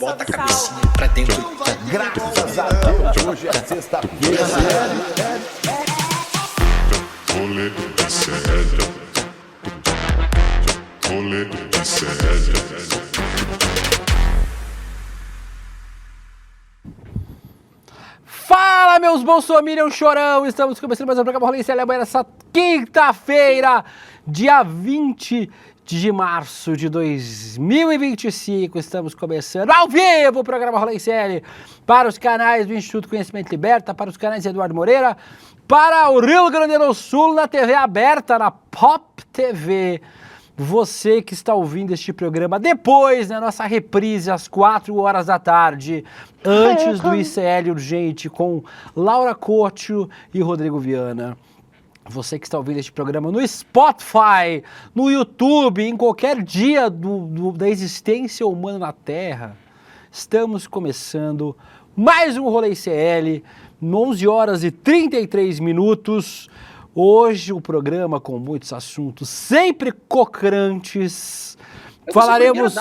bota a cabecinha pra dentro. Graças a Deus, hoje é sexta-feira. Rolê de sério. Rolê de sério. Fala, meus bolsominion chorão! Estamos começando mais um programa Rolê Sério amanhã nessa quinta-feira, dia 20 de março de 2025. Estamos começando ao vivo o programa Rolê Sério para os canais do Instituto Conhecimento Liberta, para os canais Eduardo Moreira, para o Rio Grande do Sul na TV aberta, na Pop TV. Você que está ouvindo este programa depois, na nossa reprise às 4 horas da tarde, antes do ICL Urgente com Laura Couto e Rodrigo Viana. Você que está ouvindo este programa no Spotify, no YouTube, em qualquer dia da existência humana na Terra, estamos começando mais um Rolê ICL, 11 horas e 33 minutos. Hoje o programa com muitos assuntos sempre cocrantes. Falaremos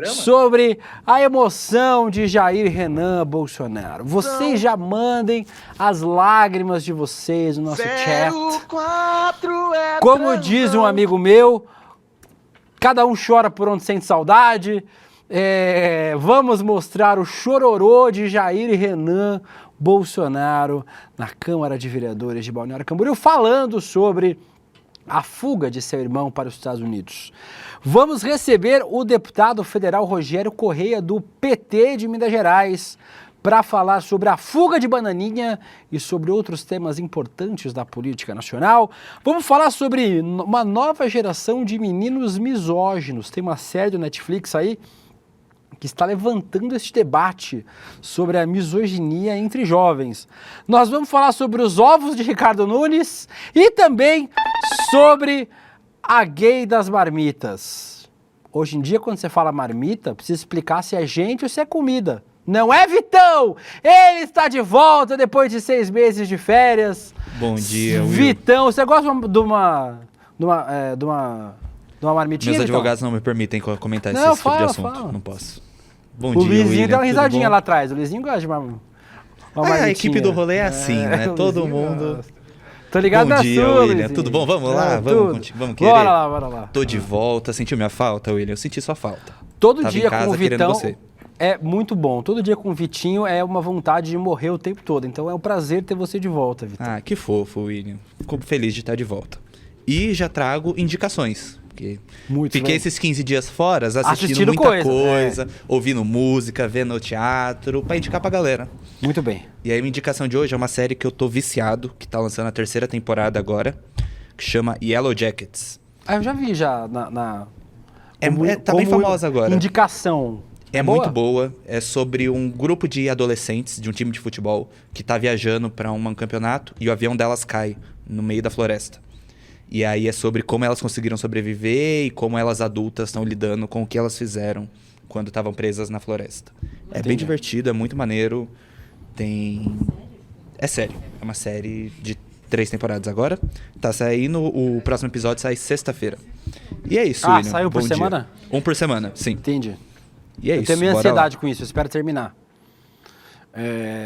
sobre a emoção de Jair Renan Bolsonaro. Vocês já mandem as lágrimas de vocês no nosso chat. Como diz um amigo meu, cada um chora por onde sente saudade. Vamos mostrar o chororô de Jair Renan Bolsonaro na Câmara de Vereadores de Balneário Camboriú, falando sobre a fuga de seu irmão para os Estados Unidos. Vamos receber o deputado federal Rogério Correia, do PT de Minas Gerais, para falar sobre a fuga de Bananinha e sobre outros temas importantes da política nacional. Vamos falar sobre uma nova geração de meninos misóginos. Tem uma série do Netflix aí que está levantando esse debate sobre a misoginia entre jovens. Nós vamos falar sobre os ovos de Ricardo Nunes e também sobre a gay das marmitas. Hoje em dia, quando você fala marmita, precisa explicar se é gente ou se é comida. Não é, Vitão? Ele está de volta depois de 6 meses de férias. Bom dia, Will. Vitão, você gosta de uma marmitinha? Meus advogados Vitão? não me permitem comentar Não, esse tipo de assunto. fala. Não posso. Bom O dia, Luizinho William, deu uma tudo risadinha bom? lá atrás. O Luizinho gosta de uma marmitinha. A equipe do rolê é assim, né? o Todo Luizinho mundo... gosta. Tô ligado Bom na dia, sua, William. Luizinho. Tudo bom? Vamos lá? Vamos querer? Bora lá. Tô de volta. Sentiu minha falta, William? Eu senti sua falta. Todo Tava dia em casa com o querendo Vitão você. é muito bom. Todo dia com o Vitinho é uma vontade de morrer o tempo todo. Então é um prazer ter você de volta, Vitão. Ah, que fofo, William. Fico feliz de estar de volta. E já trago indicações. Porque fiquei esses 15 dias fora, assistindo muita coisa, ouvindo música, vendo teatro, pra indicar pra galera. Muito bem. E aí, minha indicação de hoje é uma série que eu tô viciado, que tá lançando a 3ª temporada agora, que chama Yellow Jackets. Ah, eu já vi já Tá bem famosa agora. Indicação. É muito boa. É sobre um grupo de adolescentes de um time de futebol que tá viajando pra um campeonato e o avião delas cai no meio da floresta. E aí é sobre como elas conseguiram sobreviver e como elas adultas estão lidando com o que elas fizeram quando estavam presas na floresta. É bem divertido, é muito maneiro. É sério. É uma série de 3 temporadas agora. Tá saindo, o próximo episódio sai sexta-feira. E é isso, William. Saiu por Bom dia. semana? Um por semana, sim. Entendi. E é Eu isso. tenho minha bora ansiedade lá. com isso, eu espero terminar.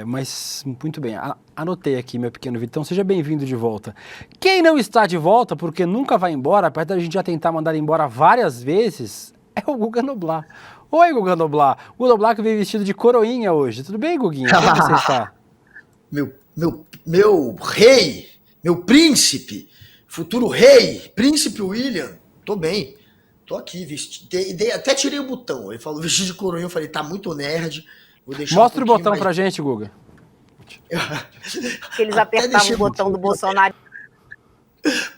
Mas, muito bem, anotei aqui, meu pequeno Vitão, seja bem-vindo de volta. Quem não está de volta, porque nunca vai embora, apesar da gente já tentar mandar ele embora várias vezes, é o Guga Noblar. Oi, Guga Noblar. O Guga Noblar que veio vestido de coroinha hoje. Tudo bem, Guguinha? Como você está? Meu rei, meu príncipe, futuro rei, príncipe William, tô bem. Tô aqui, até tirei o botão. Ele falou vestido de coroinha, eu falei, tá muito nerd. Vou deixar Mostra o botão mais... pra gente, Guga. Que eles apertavam o botão do Bolsonaro.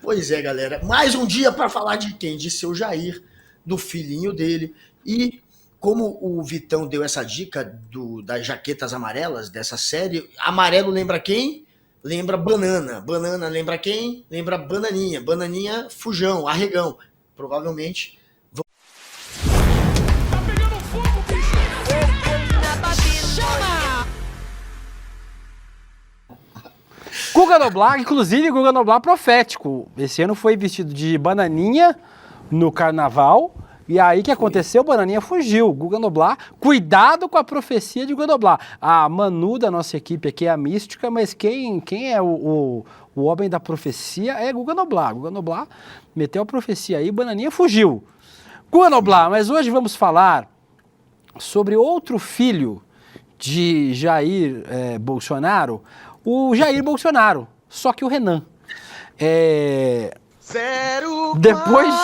Pois é, galera. Mais um dia para falar de quem? De seu Jair, do filhinho dele. E como o Vitão deu essa dica das jaquetas amarelas dessa série, amarelo lembra quem? Lembra banana. Banana lembra quem? Lembra bananinha. Bananinha, fujão, arregão. Provavelmente... Guga Noblar, inclusive Guga Noblar profético. Esse ano foi vestido de bananinha no carnaval E aí, o que aconteceu? O Bananinha fugiu. Guga Noblar, cuidado com a profecia de Guga Noblar. A Manu da nossa equipe aqui é a mística, mas quem é o homem da profecia é Guga Noblar. Guga Noblar meteu a profecia aí, Bananinha fugiu. Guga Noblar, mas hoje vamos falar sobre outro filho de Jair Bolsonaro, o Jair Bolsonaro, só que o Renan. Depois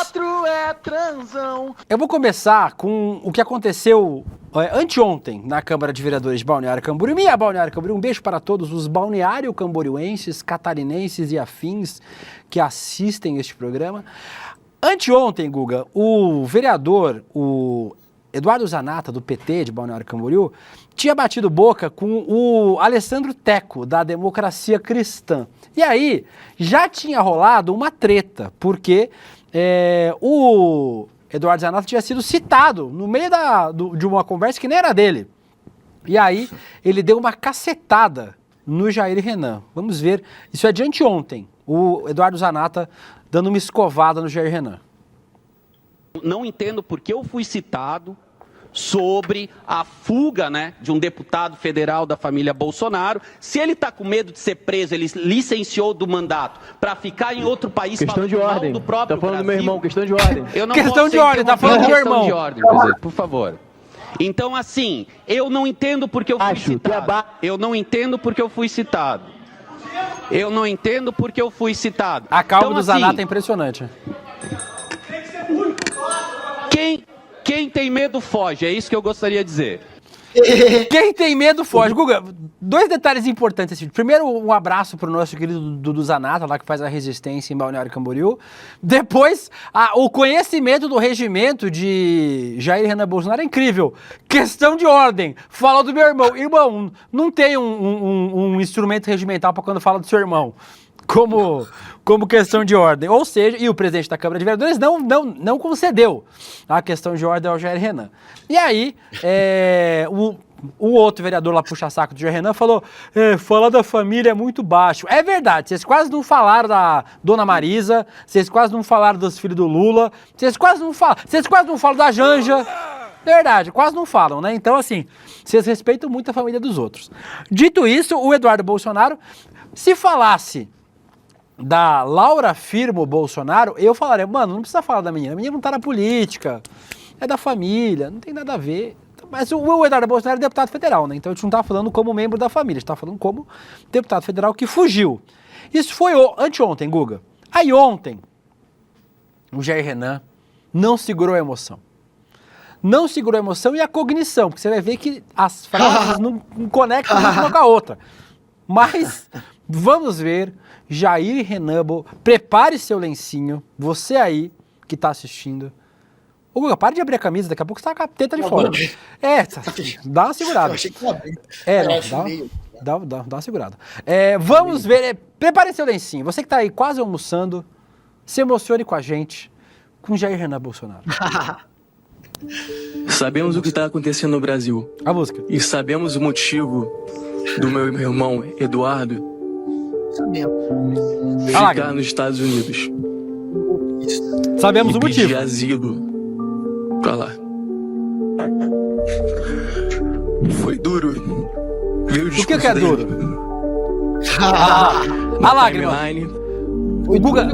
é transão. eu vou começar com o que aconteceu anteontem na Câmara de Vereadores de Balneário Camboriú. Minha Balneário Camboriú, um beijo para todos os balneário camboriuenses, catarinenses e afins que assistem este programa. Anteontem, Guga, o vereador, o Eduardo Zanata, do PT de Balneário Camboriú, tinha batido boca com o Alessandro Teco, da Democracia Cristã. E aí, já tinha rolado uma treta, porque o Eduardo Zanata tinha sido citado no meio de uma conversa que nem era dele. E aí, ele deu uma cacetada no Jair Renan. Vamos ver, isso é de anteontem, o Eduardo Zanata dando uma escovada no Jair Renan. Não entendo porque eu fui citado sobre a fuga, né, de um deputado federal da família Bolsonaro. Se ele está com medo de ser preso, ele licenciou do mandato para ficar em outro país. Questão de ordem. Do próprio tá falando Brasil. do meu irmão, questão de ordem. Eu não Questão posso de ordem, tá falando do meu irmão. Questão de ordem, presidente, por favor. Então, assim, eu não entendo porque eu fui citado. Eu não entendo porque eu fui citado. Eu não entendo porque eu fui citado. A calma então, do Zanata é impressionante. Quem tem medo foge, é isso que eu gostaria de dizer. Quem tem medo foge. Guga, dois detalhes importantes desse vídeo. Primeiro, um abraço pro nosso querido Dudu Zanata, lá que faz a resistência em Balneário Camboriú. Depois, o conhecimento do regimento de Jair Renan Bolsonaro é incrível. Questão de ordem. Fala do meu irmão. Irmão, não tem um instrumento regimental para quando fala do seu irmão. Como questão de ordem. Ou seja, e o presidente da Câmara de Vereadores não concedeu a questão de ordem ao Jair Renan. E aí, o outro vereador lá, puxa-saco do Jair Renan, falou, falar da família é muito baixo. É verdade, vocês quase não falaram da Dona Marisa, vocês quase não falaram dos filhos do Lula, vocês quase não falam da Janja. Verdade, quase não falam, né? Então, assim, vocês respeitam muito a família dos outros. Dito isso, o Eduardo Bolsonaro, se falasse da Laura Firmo Bolsonaro, eu falaria, mano, não precisa falar da menina, a menina não tá na política, é da família, não tem nada a ver. Mas o Eduardo Bolsonaro é deputado federal, né? Então a gente não tá falando como membro da família, a gente tá falando como deputado federal que fugiu. Isso foi anteontem, Guga. Aí ontem, o Jair Renan não segurou a emoção. Não segurou a emoção e a cognição, porque você vai ver que as frases não conectam uma com a outra. Mas vamos ver, Jair Renan, prepare seu lencinho, você aí que tá assistindo. Ô, Guga, para de abrir a camisa, daqui a pouco você tá com a teta de fora. Dá uma segurada. Eu achei que ia abrir. Dá uma segurada. Vamos ver, prepare seu lencinho, você que tá aí quase almoçando, se emocione com a gente, com Jair Renan Bolsonaro. Sabemos o que está acontecendo no Brasil. A música. E sabemos o motivo do meu irmão Eduardo ficar nos Estados Unidos. Sabemos o pedir motivo. asilo pra lá. Foi duro ver o O discurso que é dele duro? na A lágrima. timeline. O Guga,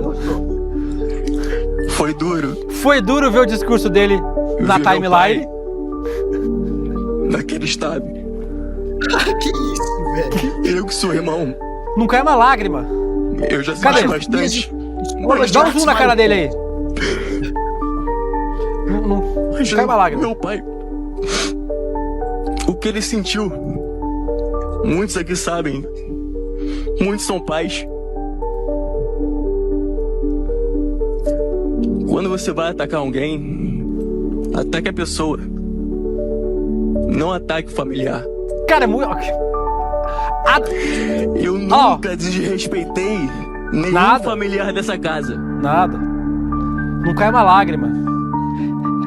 Foi duro foi duro ver o discurso dele na ver meu timeline. pai naquele estado. Que isso, velho? Eu que sou irmão, Não cai uma lágrima. eu já Cadê? senti bastante. Dá um zoom na cara dele aí. Não Mas cai uma lágrima. meu pai, o que ele sentiu, muitos aqui sabem, muitos são pais. Quando você vai atacar alguém, ataque a pessoa, não ataque o familiar. Cara, é muito... Eu nunca desrespeitei nenhum Nada. familiar dessa casa. Nada. Não cai uma lágrima.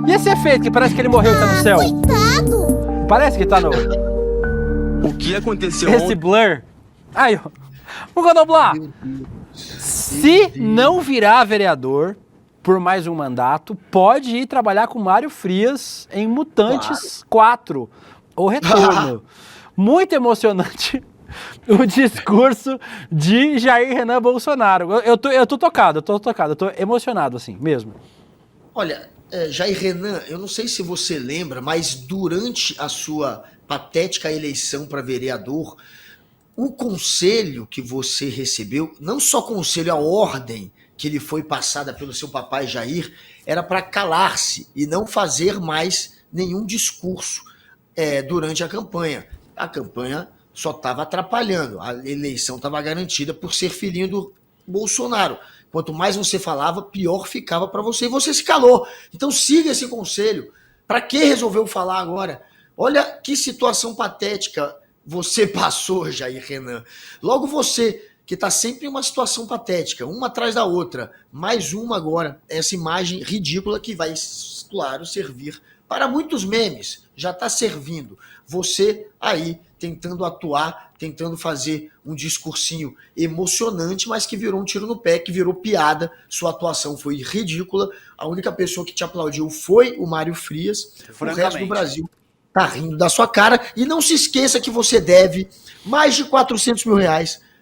E esse efeito que parece que ele morreu e tá no céu? Coitado! Parece que tá no... O que aconteceu Esse ontem? blur. Aí, ó. O Godoblar. Se não virar vereador, por mais um mandato, pode ir trabalhar com Mário Frias em Mutantes 4, O Retorno. Muito emocionante o discurso de Jair Renan Bolsonaro. Eu tô tocado, eu tô emocionado assim, mesmo. Olha, Jair Renan, eu não sei se você lembra, mas durante a sua patética eleição para vereador, o conselho que você recebeu, não só conselho, a ordem que lhe foi passada pelo seu papai Jair, era para calar-se e não fazer mais nenhum discurso durante a campanha. A campanha só estava atrapalhando, a eleição estava garantida por ser filhinho do Bolsonaro. Quanto mais você falava, pior ficava para você, e você se calou. Então siga esse conselho. Para que resolveu falar agora? Olha que situação patética você passou, Jair Renan. Logo você, que está sempre em uma situação patética, uma atrás da outra, mais uma agora, essa imagem ridícula que vai, claro, servir para muitos memes. Já está servindo. Você aí tentando atuar, tentando fazer um discursinho emocionante, mas que virou um tiro no pé, que virou piada. Sua atuação foi ridícula. A única pessoa que te aplaudiu foi o Mário Frias. O resto do Brasil tá rindo da sua cara. E não se esqueça que você deve mais de R$400 mil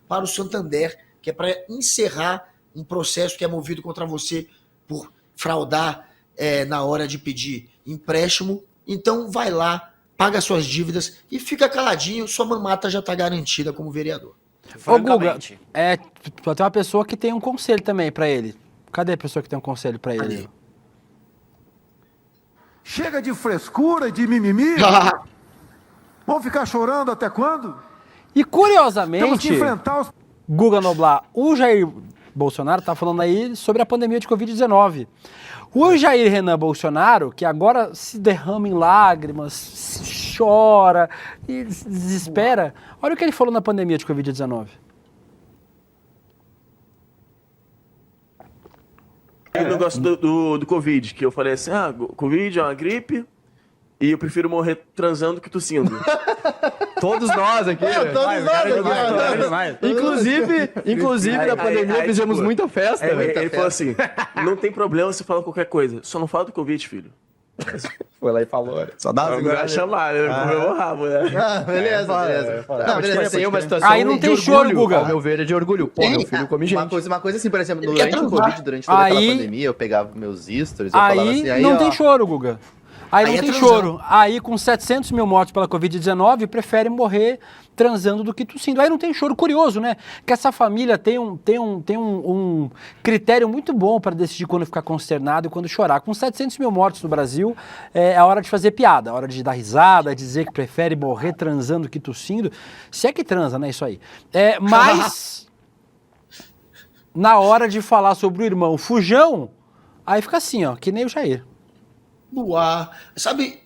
para o Santander, que é para encerrar um processo que é movido contra você por fraudar na hora de pedir empréstimo. Então vai lá, paga suas dívidas e fica caladinho, sua mamata já está garantida como vereador. Ô Guga, tem uma pessoa que tem um conselho também para ele. Cadê a pessoa que tem um conselho para ele? Ali. Chega de frescura e de mimimi. Vão ficar chorando até quando? E curiosamente, Temos que enfrentar os... Guga Noblar, o Jair Bolsonaro tá falando aí sobre a pandemia de Covid-19. O Jair Renan Bolsonaro, que agora se derrama em lágrimas, chora e se desespera, olha o que ele falou na pandemia de Covid-19. O negócio do Covid, que eu falei assim, Covid é uma gripe e eu prefiro morrer transando que tossindo. Todos nós aqui. Inclusive na pandemia fizemos muita festa. Ele falou assim, não tem problema se falar qualquer coisa, só não fala do Covid, filho. Foi lá e falou. Só dá uma segurada. Chamar, né? Comeu o rabo, né? Beleza. Aí não tem choro, Guga. Ao meu ver é de orgulho. Pô, meu filho come gente. Uma coisa assim, por exemplo, durante o Covid, durante toda aquela pandemia, eu pegava meus stories, eu falava assim, aí não tem choro, Guga. Aí não tem choro. Aí, com 700 mil mortes pela Covid-19, prefere morrer transando do que tossindo. Aí não tem choro. Curioso, né? Que essa família tem um critério muito bom para decidir quando ficar consternado e quando chorar. Com 700 mil mortes no Brasil, é a hora de fazer piada, a hora de dar risada, dizer que prefere morrer transando do que tossindo. Se é que transa, né? Isso aí. Mas, na hora de falar sobre o irmão Fujão, aí fica assim, ó, que nem o Jair. Boa. Sabe,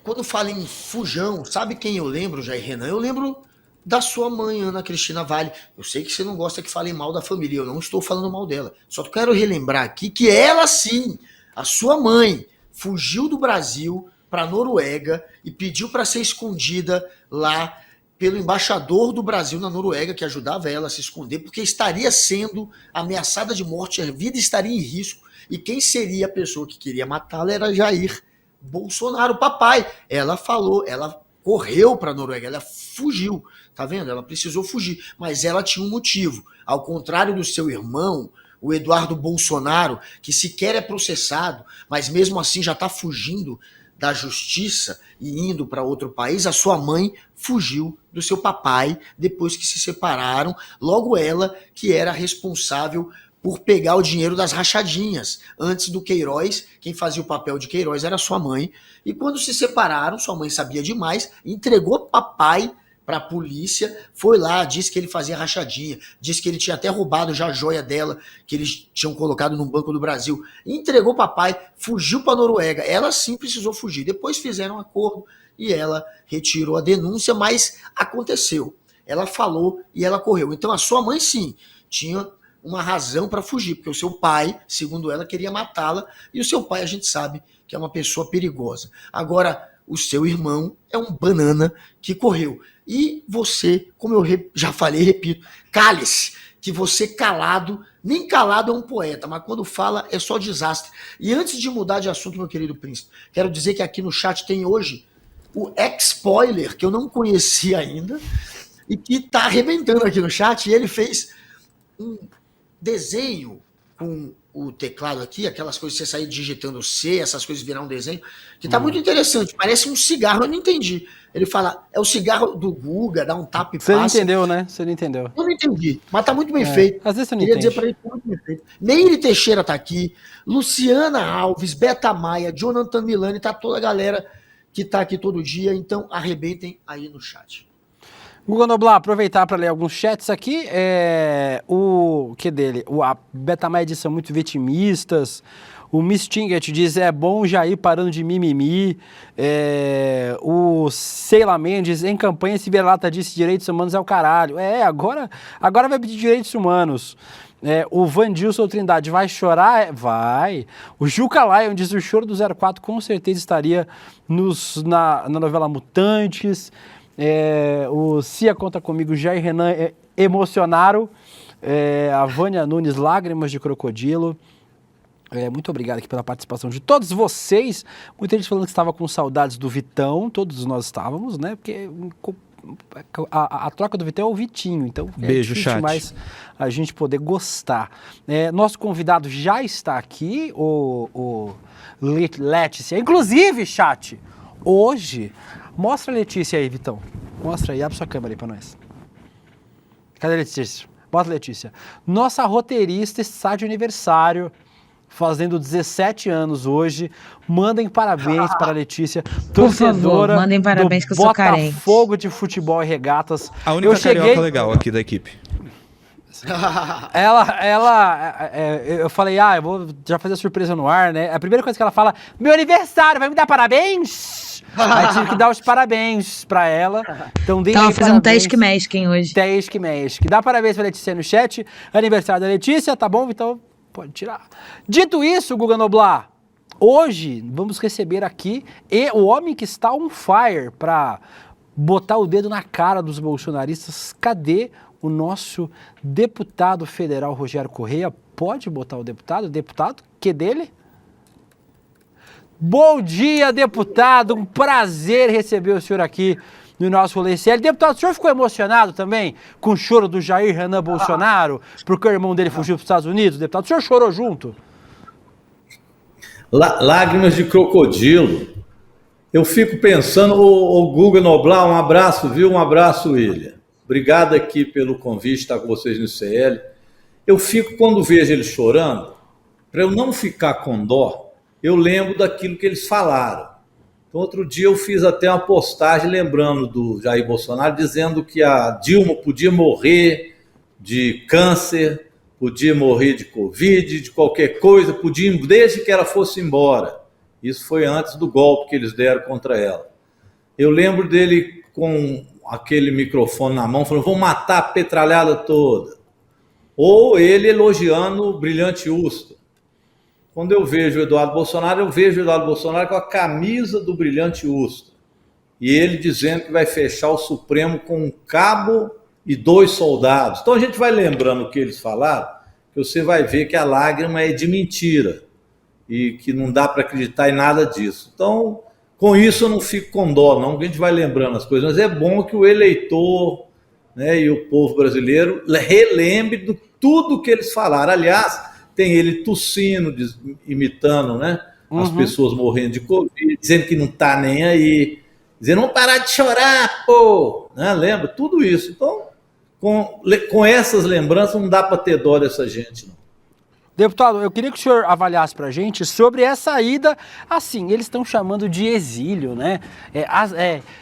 quando fala em Fujão, sabe quem eu lembro, Jair Renan? Eu lembro da sua mãe, Ana Cristina Vale. Eu sei que você não gosta que falem mal da família, eu não estou falando mal dela. Só quero relembrar aqui que ela sim, a sua mãe, fugiu do Brasil para a Noruega e pediu para ser escondida lá pelo embaixador do Brasil na Noruega, que ajudava ela a se esconder, porque estaria sendo ameaçada de morte, a vida estaria em risco. E quem seria a pessoa que queria matá-la era Jair Bolsonaro, papai. Ela falou, ela correu para a Noruega, ela fugiu, tá vendo? Ela precisou fugir, mas ela tinha um motivo. Ao contrário do seu irmão, o Eduardo Bolsonaro, que sequer é processado, mas mesmo assim já está fugindo da justiça e indo para outro país, a sua mãe fugiu do seu papai depois que se separaram, logo ela que era responsável por pegar o dinheiro das rachadinhas. Antes do Queiroz, quem fazia o papel de Queiroz era sua mãe. E quando se separaram, sua mãe sabia demais, entregou papai para a polícia, foi lá, disse que ele fazia rachadinha, disse que ele tinha até roubado já a joia dela, que eles tinham colocado no Banco do Brasil. Entregou papai, fugiu para a Noruega. Ela sim precisou fugir. Depois fizeram um acordo e ela retirou a denúncia, mas aconteceu. Ela falou e ela correu. Então a sua mãe sim tinha uma razão para fugir, porque o seu pai, segundo ela, queria matá-la, e o seu pai a gente sabe que é uma pessoa perigosa. Agora, o seu irmão é um banana que correu. E você, como eu já falei, repito, cale-se, que você calado, nem calado é um poeta, mas quando fala é só desastre. E antes de mudar de assunto, meu querido príncipe, quero dizer que aqui no chat tem hoje o X-Spoiler, que eu não conhecia ainda, e que tá arrebentando aqui no chat, e ele fez um desenho com o teclado aqui, aquelas coisas que você sair digitando C, essas coisas virar um desenho, que tá muito interessante, parece um cigarro, eu não entendi. Ele fala, é o cigarro do Guga, dá um tapa e passa. Você não entendeu, né? Você não entendeu. Eu não entendi, mas tá muito bem feito. Às vezes você não Queria entende. dizer pra ele que tá muito bem feito. Meire Teixeira tá aqui, Luciana Alves, Beta Maia, Jonathan Milani, tá toda a galera que tá aqui todo dia, então arrebentem aí no chat. Guga Noblar, aproveitar para ler alguns chats aqui. A Betamaia diz são muito vitimistas. O Miss Tinget diz, é bom já ir parando de mimimi. O Sheila Mendes, em campanha, se vira-lata disse direitos humanos é o caralho. Agora vai pedir direitos humanos. O Vandilson Trindade, vai chorar? Vai. O Juca Lion diz, o choro do 04 com certeza estaria na novela Mutantes. O Cia Conta Comigo, Jair Renan emocionaram. A Vânia Nunes, lágrimas de crocodilo. Muito obrigado aqui pela participação de todos vocês. Muita gente falando que estava com saudades do Vitão, todos nós estávamos, né? Porque a troca do Vitão é o Vitinho, então beijo, difícil chat. mais a gente poder gostar. Nosso convidado já está aqui, o Letícia. Inclusive, chat, hoje, mostra a Letícia aí, Vitão. Mostra aí, abre sua câmera aí pra nós. Cadê a Letícia? Bota a Letícia. Nossa roteirista está de aniversário, fazendo 17 anos hoje. Mandem parabéns para a Letícia, torcedora. Favor, mandem parabéns que eu sou carente. Botafogo de Futebol e Regatas. A única carioca legal aqui da equipe. Eu falei, eu vou já fazer a surpresa no ar, né? A primeira coisa que ela fala, meu aniversário, vai me dar parabéns? Aí tive que dar os parabéns pra ela. Então, Tava fazendo Task-Masking hoje. Task-Masking. Dá parabéns pra Letícia no chat. Aniversário da Letícia, tá bom? Então, pode tirar. Dito isso, Guga Noblar, hoje vamos receber aqui o homem que está on fire pra botar o dedo na cara dos bolsonaristas. Cadê o nosso deputado federal Rogério Correia? Pode botar o deputado? Deputado? Que dele? Bom dia, deputado. Um prazer receber o senhor aqui no nosso Rolê CL. Deputado, o senhor ficou emocionado também com o choro do Jair Renan Bolsonaro, porque o irmão dele fugiu para os Estados Unidos? Deputado, o senhor chorou junto? Lágrimas de crocodilo. Eu fico pensando, o Guga Noblar, um abraço, viu? Um abraço, William. Obrigado aqui pelo convite, estar com vocês no CL. Eu fico, quando vejo ele chorando, para eu não ficar com dó, eu lembro daquilo que eles falaram. Então, outro dia eu fiz até uma postagem lembrando do Jair Bolsonaro, dizendo que a Dilma podia morrer de câncer, podia morrer de Covid, de qualquer coisa, podia, desde que ela fosse embora. Isso foi antes do golpe que eles deram contra ela. Eu lembro dele com aquele microfone na mão, falando, vão matar a petralhada toda. Ou ele elogiando o Brilhante Ustra. Quando eu vejo o Eduardo Bolsonaro, eu vejo o Eduardo Bolsonaro com a camisa do Brilhante Ustra. E ele dizendo que vai fechar o Supremo com um cabo e 2 soldados. Então a gente vai lembrando o que eles falaram, que você vai ver que a lágrima é de mentira. E que não dá para acreditar em nada disso. Então, com isso eu não fico com dó, não, porque a gente vai lembrando as coisas. Mas é bom que o eleitor, né, e o povo brasileiro relembre de tudo que eles falaram. Aliás, tem ele tossindo, imitando, né, as pessoas morrendo de Covid, dizendo que não está nem aí, dizendo, vamos parar de chorar, pô! Né, lembra? Tudo isso. Então, com essas lembranças, não dá para ter dó dessa gente, não. Deputado, eu queria que o senhor avaliasse pra gente sobre essa ida, assim, eles estão chamando de exílio, né?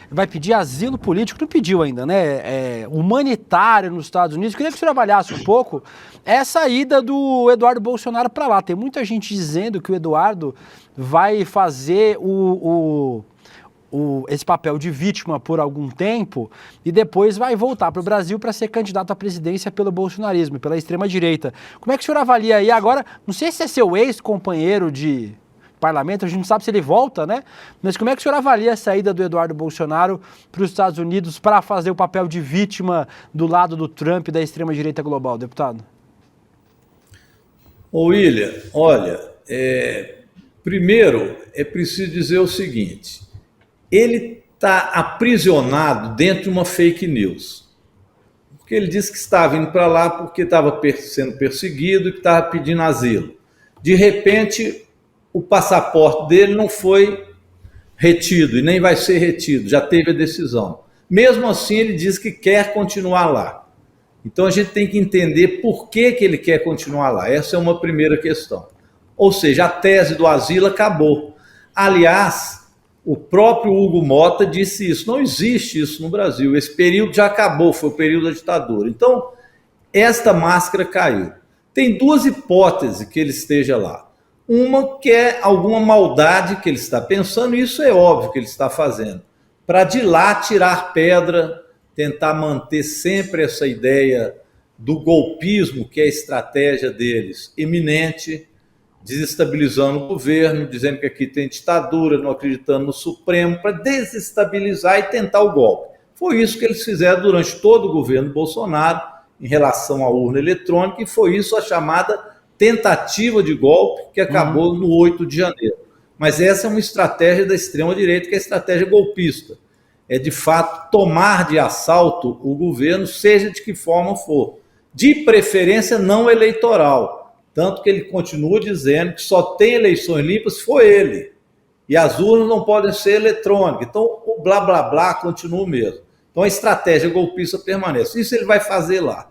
Vai pedir asilo político, não pediu ainda, né? Humanitário nos Estados Unidos. Eu queria que o senhor avaliasse um pouco essa ida do Eduardo Bolsonaro para lá. Tem muita gente dizendo que o Eduardo vai fazer esse papel de vítima por algum tempo e depois vai voltar para o Brasil para ser candidato à presidência pelo bolsonarismo, pela extrema-direita. Como é que o senhor avalia aí agora? Não sei se é seu ex-companheiro de parlamento, a gente não sabe se ele volta, né? Mas como é que o senhor avalia a saída do Eduardo Bolsonaro para os Estados Unidos para fazer o papel de vítima do lado do Trump e da extrema-direita global, deputado? Ô William, olha, primeiro é preciso dizer o seguinte, ele está aprisionado dentro de uma fake news. Porque ele disse que estava indo para lá porque estava sendo perseguido e que estava pedindo asilo. De repente, o passaporte dele não foi retido e nem vai ser retido, já teve a decisão. Mesmo assim, ele diz que quer continuar lá. Então, a gente tem que entender por que ele quer continuar lá. Essa é uma primeira questão. Ou seja, a tese do asilo acabou. Aliás, o próprio Hugo Mota disse isso. Não existe isso no Brasil. Esse período já acabou, foi o período da ditadura. Então, esta máscara caiu. Tem duas hipóteses que ele esteja lá. Uma que é alguma maldade que ele está pensando, e isso é óbvio que ele está fazendo, para de lá tirar pedra, tentar manter sempre essa ideia do golpismo, que é a estratégia deles, iminente, desestabilizando o governo, dizendo que aqui tem ditadura, não acreditando no Supremo, para desestabilizar e tentar o golpe. Foi isso que eles fizeram durante todo o governo Bolsonaro em relação à urna eletrônica, e foi isso a chamada tentativa de golpe que acabou no 8 de janeiro. Mas essa é uma estratégia da extrema-direita, que é a estratégia golpista. É, de fato, tomar de assalto o governo, seja de que forma for. De preferência não eleitoral. Tanto que ele continua dizendo que só tem eleições limpas se for ele. E as urnas não podem ser eletrônicas. Então, o blá, blá, blá continua o mesmo. Então, a estratégia golpista permanece. Isso ele vai fazer lá.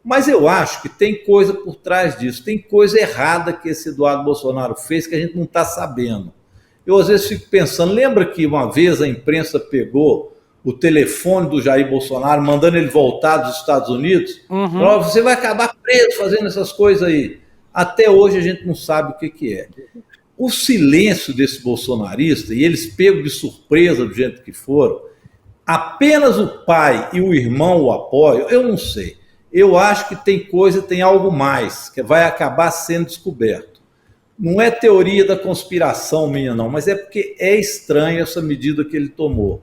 Mas eu acho que tem coisa por trás disso. Tem coisa errada que esse Eduardo Bolsonaro fez que a gente não está sabendo. Eu, às vezes, fico pensando, lembra que uma vez a imprensa pegou o telefone do Jair Bolsonaro, mandando ele voltar dos Estados Unidos? Falou, você vai acabar preso fazendo essas coisas aí. Até hoje a gente não sabe o que é. O silêncio desse bolsonarista, e eles pegam de surpresa do jeito que foram, apenas o pai e o irmão o apoiam, eu não sei. Eu acho que tem algo mais, que vai acabar sendo descoberto. Não é teoria da conspiração minha não, mas é porque é estranha essa medida que ele tomou.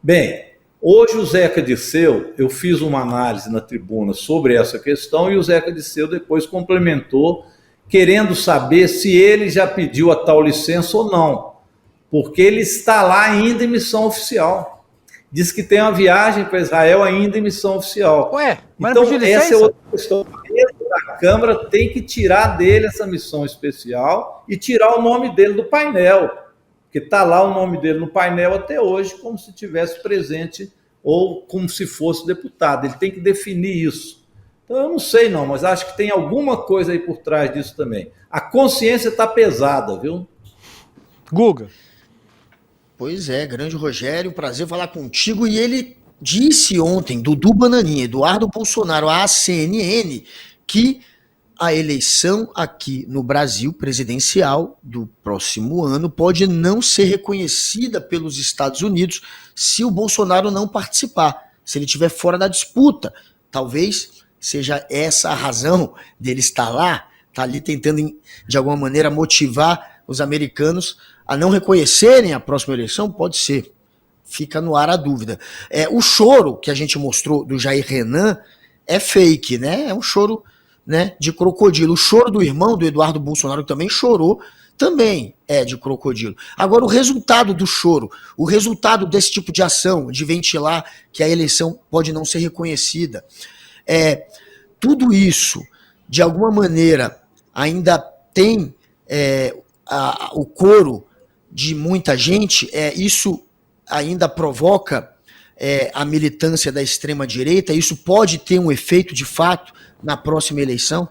Bem, hoje o Zeca Dirceu, eu fiz uma análise na tribuna sobre essa questão e o Zeca Dirceu depois complementou, querendo saber se ele já pediu a tal licença ou não, porque ele está lá ainda em missão oficial. Diz que tem uma viagem para Israel ainda em missão oficial. Ué, mas então não pediu essa licença? é outra questão. A Câmara tem que tirar dele essa missão especial e tirar o nome dele do painel, porque está lá o nome dele no painel até hoje, como se estivesse presente ou como se fosse deputado. Ele tem que definir isso. Então eu não sei não, mas acho que tem alguma coisa aí por trás disso também. A consciência está pesada, viu? Guga. Pois é, grande Rogério, prazer falar contigo. E ele disse ontem, Dudu Bananinha, Eduardo Bolsonaro, à CNN, que a eleição aqui no Brasil, presidencial, do próximo ano, pode não ser reconhecida pelos Estados Unidos se o Bolsonaro não participar, se ele estiver fora da disputa. Talvez seja essa a razão dele estar lá, tá ali tentando, de alguma maneira, motivar os americanos a não reconhecerem a próxima eleição. Pode ser. Fica no ar a dúvida. O choro que a gente mostrou do Jair Renan é fake, né? É um choro, né, de crocodilo. O choro do irmão do Eduardo Bolsonaro, que também chorou, também é de crocodilo. Agora, o resultado do choro, o resultado desse tipo de ação, de ventilar que a eleição pode não ser reconhecida, tudo isso, de alguma maneira, ainda tem o coro de muita gente, isso ainda provoca a militância da extrema-direita, isso pode ter um efeito de fato na próxima eleição?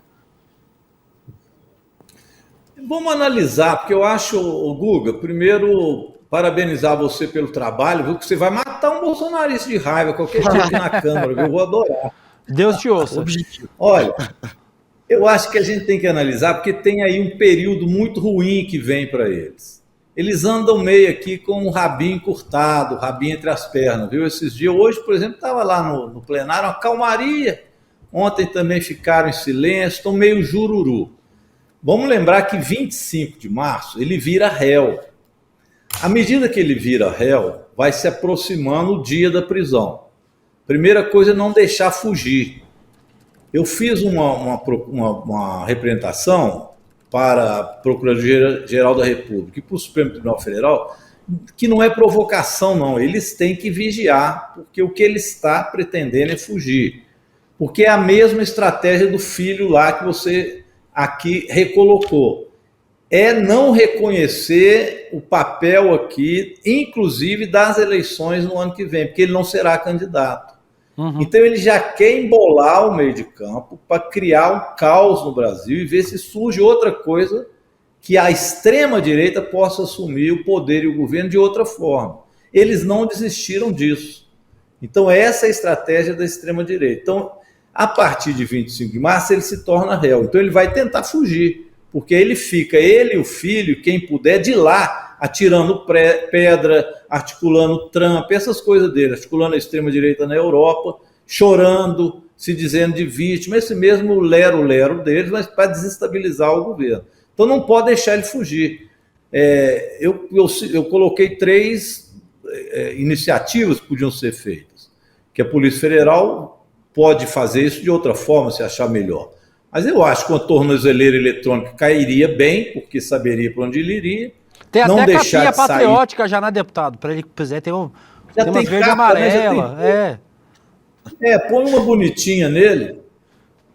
Vamos analisar, porque eu acho, Guga, primeiro, parabenizar você pelo trabalho, viu, que você vai matar um bolsonarista de raiva qualquer dia aqui na Câmara, viu? Eu vou adorar. Deus te ouça. Olha, eu acho que a gente tem que analisar, porque tem aí um período muito ruim que vem para eles. Eles andam meio aqui com o rabinho encurtado, o rabinho entre as pernas, viu? Esses dias, hoje, por exemplo, estava lá no plenário, uma calmaria. Ontem também ficaram em silêncio, estão meio jururu. Vamos lembrar que 25 de março ele vira réu. À medida que ele vira réu, vai se aproximando o dia da prisão. Primeira coisa é não deixar fugir. Eu fiz uma representação para a Procuradoria-Geral da República e para o Supremo Tribunal Federal, que não é provocação, não. Eles têm que vigiar, porque o que ele está pretendendo é fugir. Porque é a mesma estratégia do filho lá que você aqui recolocou. É não reconhecer o papel aqui, inclusive das eleições no ano que vem, porque ele não será candidato. Então ele já quer embolar o meio de campo para criar um caos no Brasil e ver se surge outra coisa que a extrema-direita possa assumir o poder e o governo de outra forma. Eles não desistiram disso. Então essa é a estratégia da extrema-direita. Então, a partir de 25 de março, ele se torna réu. Então ele vai tentar fugir, porque ele fica, ele e o filho, quem puder, de lá, atirando pedra, articulando Trump, essas coisas dele, articulando a extrema-direita na Europa, chorando, se dizendo de vítima, esse mesmo lero-lero deles, mas para desestabilizar o governo. Então não pode deixar ele fugir. Eu coloquei 3 iniciativas que podiam ser feitas, que a Polícia Federal pode fazer isso de outra forma, se achar melhor. Mas eu acho que uma tornozeleira eletrônica cairia bem, porque saberia para onde ele iria. Tem não até deixar capinha de sair. Patriótica já, né, deputado? Para ele quiser, tem uma verde e capa, amarela. Né, põe uma bonitinha nele,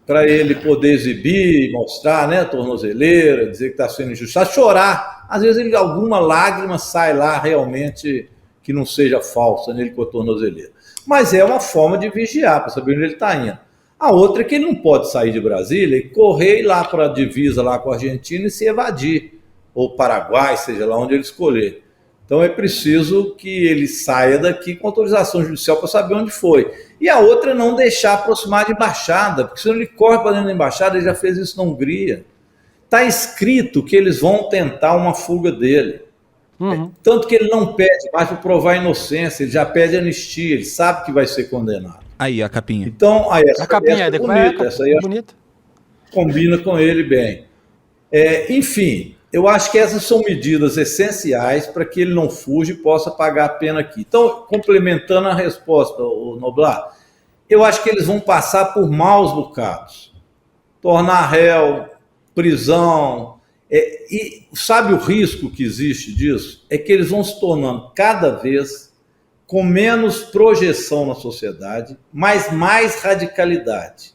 para ele poder exibir, mostrar, né, a tornozeleira, dizer que está sendo injustiçado, chorar. Às vezes alguma lágrima sai lá realmente que não seja falsa nele com a tornozeleira. Mas é uma forma de vigiar, para saber onde ele está indo. A outra é que ele não pode sair de Brasília e correr lá para a divisa lá com a Argentina e se evadir, ou Paraguai, seja lá onde ele escolher. Então é preciso que ele saia daqui com autorização judicial para saber onde foi. E a outra é não deixar aproximar de embaixada, porque senão ele corre para dentro da embaixada, ele já fez isso na Hungria. Está escrito que eles vão tentar uma fuga dele. Tanto que ele não pede mais para provar a inocência, ele já pede anistia, ele sabe que vai ser condenado. Aí, a capinha. Então, essa capinha é bonita, essa aí bonita. Combina com ele bem. Enfim, eu acho que essas são medidas essenciais para que ele não fuja e possa pagar a pena aqui. Então, complementando a resposta, Noblar, eu acho que eles vão passar por maus bocados. Tornar réu, prisão. E sabe o risco que existe disso? É que eles vão se tornando cada vez com menos projeção na sociedade, mas mais radicalidade.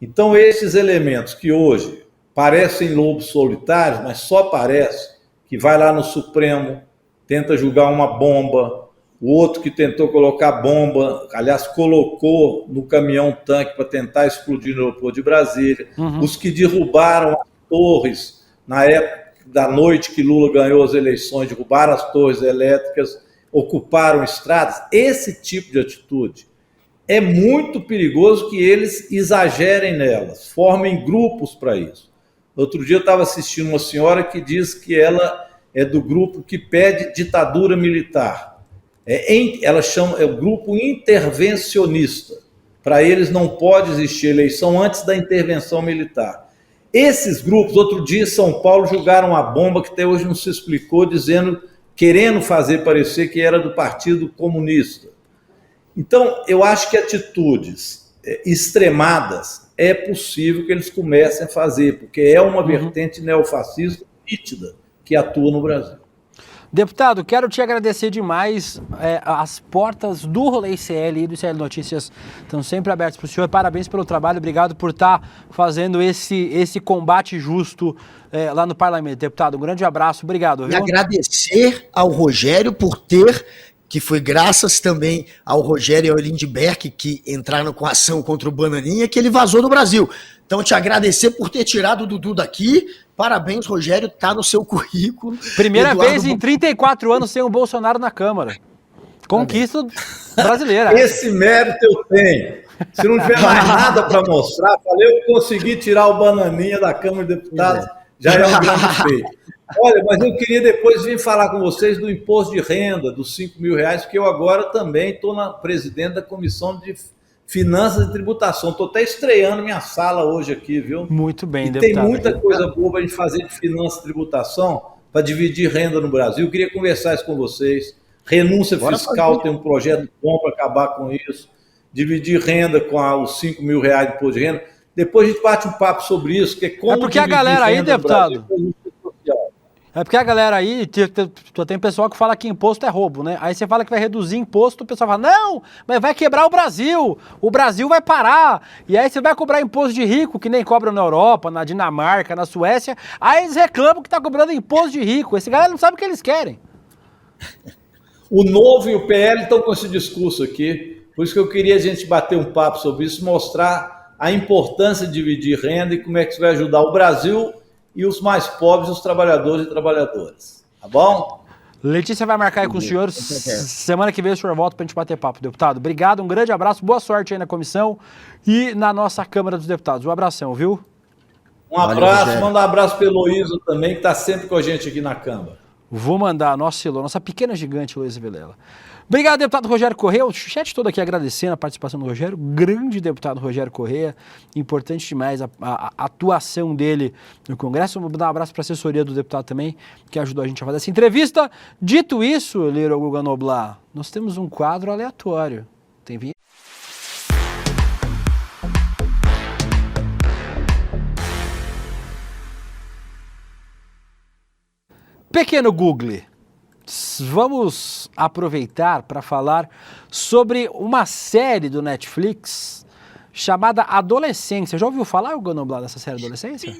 Então, esses elementos que hoje parecem lobos solitários, mas só parece, que vai lá no Supremo, tenta julgar uma bomba, o outro que tentou colocar bomba, aliás, colocou no caminhão tanque para tentar explodir no aeroporto de Brasília, os que derrubaram as torres, na época da noite que Lula ganhou as eleições, derrubaram as torres elétricas, ocuparam estradas, esse tipo de atitude é muito perigoso que eles exagerem nelas, formem grupos para isso. Outro dia eu estava assistindo uma senhora que diz que ela é do grupo que pede ditadura militar. Ela chama, é o grupo intervencionista. Para eles não pode existir eleição antes da intervenção militar. Esses grupos, outro dia em São Paulo, julgaram uma bomba que até hoje não se explicou, querendo fazer parecer que era do Partido Comunista. Então, eu acho que atitudes extremadas é possível que eles comecem a fazer, porque é uma vertente neofascista nítida que atua no Brasil. Deputado, quero te agradecer demais. As portas do Rolê ICL e do ICL Notícias estão sempre abertas para o senhor. Parabéns pelo trabalho, obrigado por estar fazendo esse combate justo lá no Parlamento. Deputado, um grande abraço, obrigado. E agradecer ao Rogério por ter, que foi graças também ao Rogério e ao Lindbergh, que entraram com ação contra o Bananinha, que ele vazou do Brasil. Então, te agradecer por ter tirado o Dudu daqui. Parabéns, Rogério, tá no seu currículo. Primeira vez em 34 anos sem o Bolsonaro na Câmara. Conquista brasileira. Esse mérito eu tenho. Se não tiver mais nada para mostrar, falei, eu consegui tirar o Bananinha da Câmara de Deputados, já é um grande feito. Olha, mas eu queria depois vir falar com vocês do imposto de renda, dos R$5.000, porque eu agora também estou presidente da Comissão de finanças e tributação. Estou até estreando minha sala hoje aqui, viu? Muito bem, e deputado. Tem muita coisa boa para a gente fazer de finanças e tributação para dividir renda no Brasil. Eu queria conversar isso com vocês. Renúncia fiscal, tem um projeto bom para acabar com isso. Dividir renda com os R$5 mil de imposto de renda. Depois a gente bate um papo sobre isso, que é como porque a galera aí, deputado, Brasil, é porque a galera aí, tem pessoal que fala que imposto é roubo, né? Aí você fala que vai reduzir imposto, o pessoal fala, não, mas vai quebrar o Brasil vai parar. E aí você vai cobrar imposto de rico, que nem cobram na Europa, na Dinamarca, na Suécia. Aí eles reclamam que tá cobrando imposto de rico. Esse galera não sabe o que eles querem. O Novo e o PL estão com esse discurso aqui, por isso que eu queria a gente bater um papo sobre isso, mostrar a importância de dividir renda e como é que isso vai ajudar o Brasil e os mais pobres, os trabalhadores e trabalhadoras. Tá bom? Letícia vai marcar aí com os senhores. Semana que vem o senhor volta pra gente bater papo, deputado. Obrigado, um grande abraço, boa sorte aí na comissão e na nossa Câmara dos Deputados. Um abração, viu? Um abraço, manda um abraço pro Heloísa também, que tá sempre com a gente aqui na Câmara. Vou mandar a nossa pequena gigante Heloísa Vilela. Obrigado, deputado Rogério Corrêa. O chat todo aqui agradecendo a participação do Rogério. Grande deputado Rogério Corrêa. Importante demais a atuação dele no Congresso. Vou dar um abraço para a assessoria do deputado também, que ajudou a gente a fazer essa entrevista. Dito isso, Little Guga Noblar, nós temos um quadro aleatório. Tem vinheta? Pequeno Google. Vamos aproveitar para falar sobre uma série do Netflix chamada Adolescência. Já ouviu falar, Guga Noblar, dessa série Adolescência?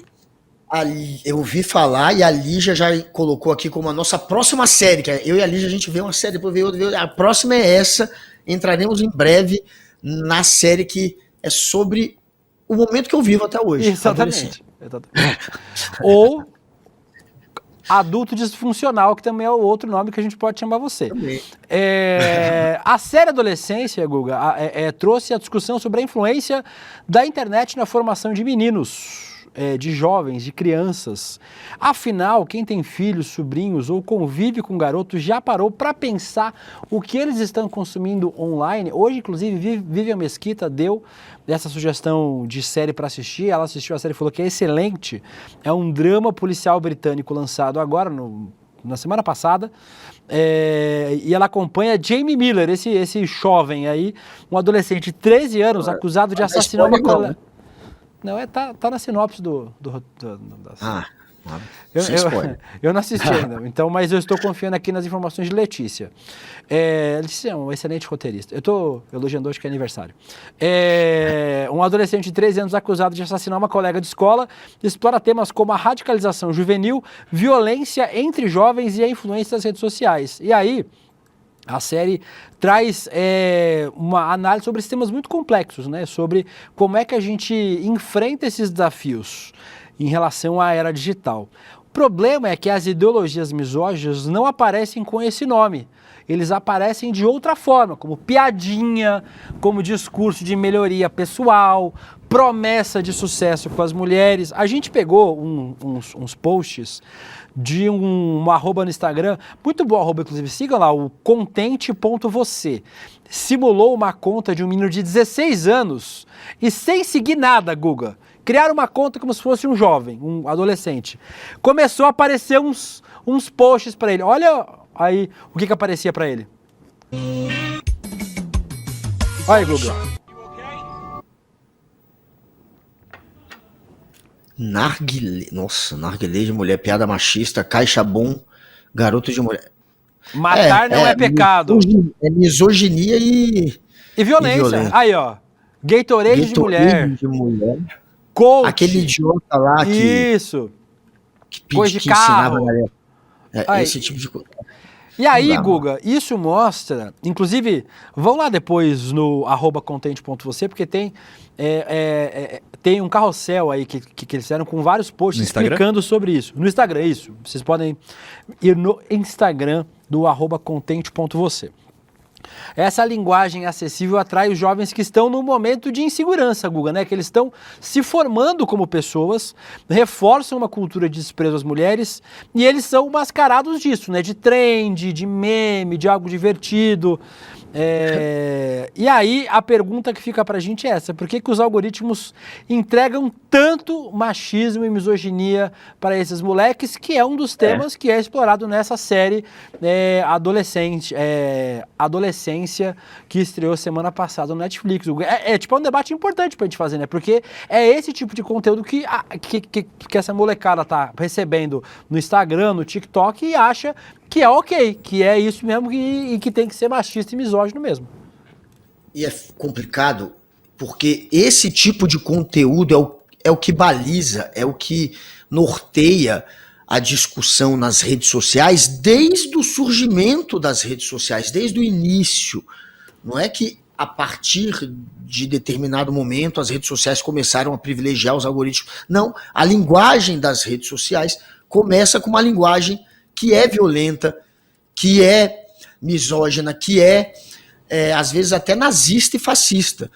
Eu ouvi falar e a Lígia já colocou aqui como a nossa próxima série, que eu e a Lígia a gente vê uma série, depois vê outra, a próxima é essa, entraremos em breve na série que é sobre o momento que eu vivo até hoje. Exatamente. Ou adulto disfuncional, que também é o outro nome que a gente pode chamar você. A série Adolescência, Guga, trouxe a discussão sobre a influência da internet na formação de meninos, de jovens, de crianças. Afinal, quem tem filhos, sobrinhos ou convive com garotos já parou para pensar o que eles estão consumindo online? Hoje, inclusive, Vivian Mesquita deu essa sugestão de série para assistir. Ela assistiu a série e falou que é excelente. É um drama policial britânico lançado agora, na semana passada. E ela acompanha Jamie Miller, esse jovem aí, um adolescente de 13 anos, acusado de assassinar uma colega. Não, tá na sinopse eu não assisti ainda, então, mas eu estou confiando aqui nas informações de Letícia. Letícia é um excelente roteirista. Eu estou elogiando hoje que é aniversário. Um adolescente de 13 anos acusado de assassinar uma colega de escola explora temas como a radicalização juvenil, violência entre jovens e a influência das redes sociais. E aí, a série traz uma análise sobre temas muito complexos, né? Sobre como é que a gente enfrenta esses desafios em relação à era digital. O problema é que as ideologias misóginas não aparecem com esse nome. Eles aparecem de outra forma, como piadinha, como discurso de melhoria pessoal, promessa de sucesso com as mulheres. A gente pegou uns posts de um arroba no Instagram, muito bom arroba, inclusive, sigam lá, o contente.você. Simulou uma conta de um menino de 16 anos e sem seguir nada, Guga. Criaram uma conta como se fosse um jovem, um adolescente. Começou a aparecer uns posts para ele. Olha aí o que aparecia para ele. Olha aí, Guga. Narguilé. Nossa, narguilé de mulher, piada machista, caixa bom, garoto de mulher. Matar não é pecado. É misoginia e violência. Aí, ó. Gatorade de mulher. Coach. Aquele idiota lá que... Isso. Que ensinava a galera. Esse tipo de coisa. E aí, Guga, isso mostra, inclusive, vão lá depois no @contente.você, porque tem um carrossel aí que eles fizeram com vários posts explicando sobre isso. No Instagram, isso. Vocês podem ir no Instagram do @contente.você. Essa linguagem acessível atrai os jovens que estão num momento de insegurança, Guga, né? Que eles estão se formando como pessoas, reforçam uma cultura de desprezo às mulheres e eles são mascarados disso, né? De trend, de meme, de algo divertido. E aí, a pergunta que fica pra gente é essa: por que os algoritmos entregam tanto machismo e misoginia para esses moleques, que é um dos temas que é explorado nessa série Adolescência, que estreou semana passada no Netflix. Tipo, é um debate importante pra gente fazer, né? Porque é esse tipo de conteúdo que essa molecada tá recebendo no Instagram, no TikTok, e acha que é ok, que é isso mesmo e que tem que ser machista e misógino mesmo. E é complicado, porque esse tipo de conteúdo é o que baliza, é o que norteia a discussão nas redes sociais desde o surgimento das redes sociais, desde o início. Não é que a partir de determinado momento as redes sociais começaram a privilegiar os algoritmos. Não, a linguagem das redes sociais começa com uma linguagem que é violenta, que é misógina, que às vezes até nazista e fascista.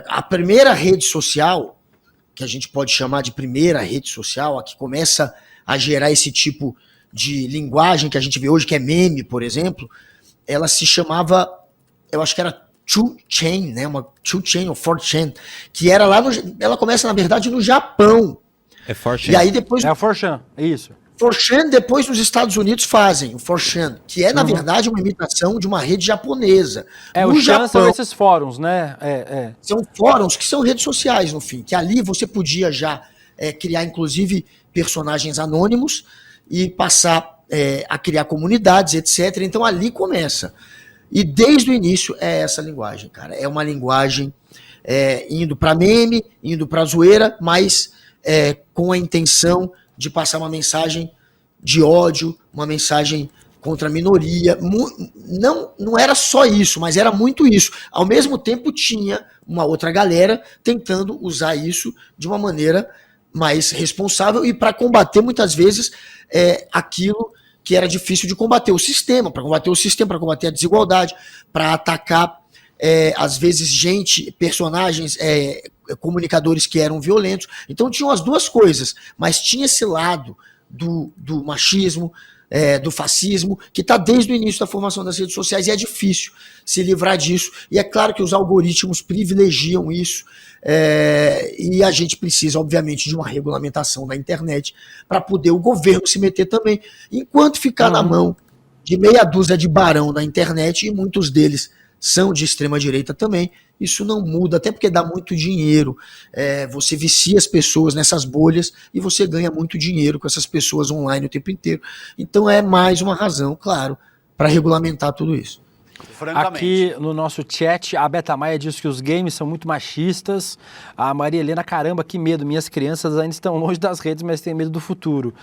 A primeira rede social, que a gente pode chamar de primeira rede social, a que começa a gerar esse tipo de linguagem que a gente vê hoje, que é meme, por exemplo, ela se chamava, eu acho que era 2chan, né? Uma 2chan ou 4chan, que era lá ela começa, na verdade, no Japão. É 4chan. E aí depois... É a 4chan, é isso. 4chan, depois nos Estados Unidos fazem o 4chan, que é, na verdade, uma imitação de uma rede japonesa. O Chan são esses fóruns, né? São fóruns que são redes sociais, no fim, que ali você podia já criar, inclusive, personagens anônimos e passar a criar comunidades, etc. Então, ali começa. E desde o início é essa linguagem, cara. É uma linguagem indo para meme, indo para zoeira, mas com a intenção de passar uma mensagem de ódio, uma mensagem contra a minoria. Não era só isso, mas era muito isso. Ao mesmo tempo tinha uma outra galera tentando usar isso de uma maneira mais responsável e para combater muitas vezes aquilo que era difícil de combater, o sistema, para combater a desigualdade, para atacar às vezes personagens, comunicadores que eram violentos. Então tinham as duas coisas, mas tinha esse lado do machismo, do fascismo, que está desde o início da formação das redes sociais, e é difícil se livrar disso. E é claro que os algoritmos privilegiam isso, e a gente precisa, obviamente, de uma regulamentação da internet para poder o governo se meter também. Enquanto ficar na mão de meia dúzia de barão da internet, e muitos deles são de extrema direita também, isso não muda, até porque dá muito dinheiro. Você vicia as pessoas nessas bolhas e você ganha muito dinheiro com essas pessoas online o tempo inteiro. Então é mais uma razão, claro, para regulamentar tudo isso. Aqui no nosso chat, a Beta Maia diz que os games são muito machistas. A Maria Helena, caramba, que medo. Minhas crianças ainda estão longe das redes, mas têm medo do futuro.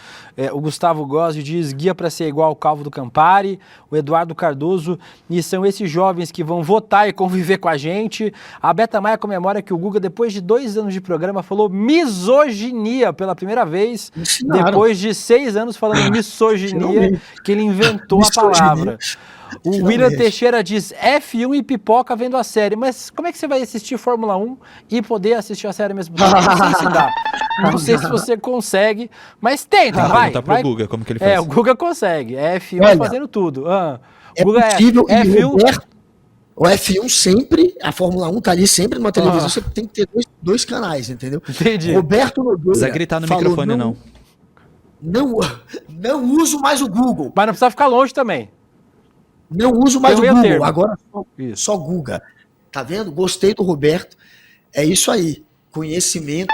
O Gustavo Gozzi diz, guia para ser igual ao Calvo do Campari. O Eduardo Cardoso, e são esses jovens que vão votar e conviver com a gente. A Beta Maia comemora que o Guga, depois de 2 anos de programa, falou misoginia pela primeira vez. Depois de 6 anos falando misoginia, que ele inventou a palavra. O William Teixeira diz, F1 e pipoca vendo a série. Mas como é que você vai assistir Fórmula 1 e poder assistir a série mesmo? Não sei se dá. Não sei se você consegue, mas tenta, vai. Perguntar pro Guga como que ele faz. O Guga consegue. F1 fazendo tudo. É Guga possível, F1... Roberto, o F1 sempre, a Fórmula 1 tá ali sempre numa televisão, você tem que ter dois canais, entendeu? Entendi. Roberto Nogueira Não precisa gritar no microfone, não. Não uso mais o Google. Mas não precisa ficar longe também. Não uso mais o Google, termo. agora só Guga. Tá vendo? Gostei do Roberto. É isso aí. Conhecimento,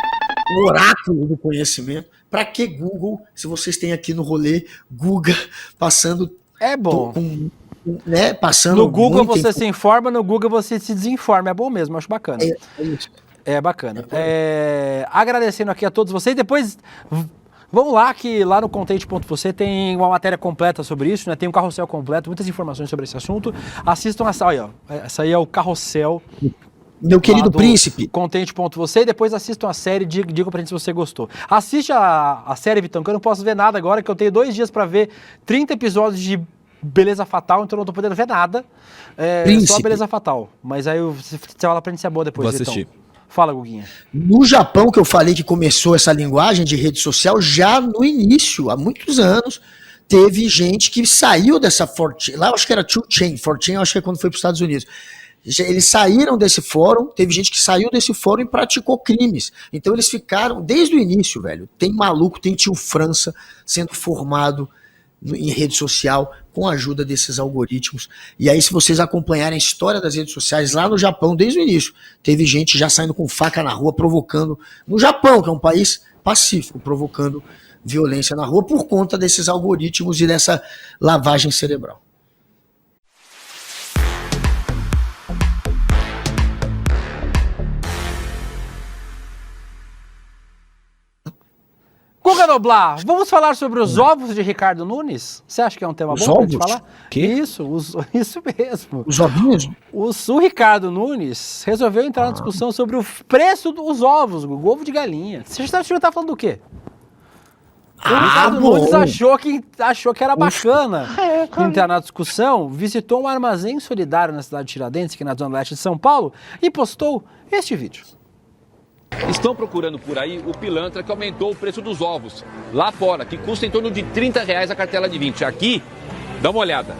o oráculo do conhecimento. Pra que Google, se vocês têm aqui no rolê, Guga passando... É bom. Passando no Google você se informa, no Google você se desinforma. É bom mesmo, acho bacana. É isso. É bacana. Agradecendo aqui a todos vocês. Depois... Vamos lá, que lá no Contente.você tem uma matéria completa sobre isso, né? Tem um carrossel completo, muitas informações sobre esse assunto. Assistam essa aí é o carrossel. Meu querido príncipe. Contente.você, e depois assistam a série, digam pra gente se você gostou. Assiste a série, Vitão, que eu não posso ver nada agora, que eu tenho 2 dias pra ver 30 episódios de Beleza Fatal, então eu não tô podendo ver nada. Só a Beleza Fatal. Mas aí você fala pra gente se é boa depois, Vou assistir. Vitão. Fala, Guguinha. No Japão, que eu falei que começou essa linguagem de rede social, já no início, há muitos anos, teve gente que saiu dessa 4chan, lá eu acho que era 2chain, 4chan eu acho que é quando foi para os Estados Unidos. Eles saíram desse fórum, teve gente que saiu desse fórum e praticou crimes. Então eles ficaram, desde o início, velho, tem maluco, tem tio França sendo formado em rede social com a ajuda desses algoritmos. E aí, se vocês acompanharem a história das redes sociais lá no Japão, desde o início, teve gente já saindo com faca na rua, provocando, no Japão, que é um país pacífico, provocando violência na rua por conta desses algoritmos e dessa lavagem cerebral. Guga Noblar, vamos falar sobre os ovos de Ricardo Nunes? Você acha que é um tema bom pra gente falar? Que? Isso mesmo. Os ovinhos? O Ricardo Nunes resolveu entrar na discussão sobre o preço dos ovos, o ovo de galinha. Você está falando do quê? O Ricardo Nunes achou que era bacana entrar na discussão, visitou um armazém solidário na cidade de Tiradentes, aqui na zona leste de São Paulo, e postou este vídeo. Estão procurando por aí o pilantra que aumentou o preço dos ovos lá fora, que custa em torno de R$30 a cartela de 20. Aqui, dá uma olhada,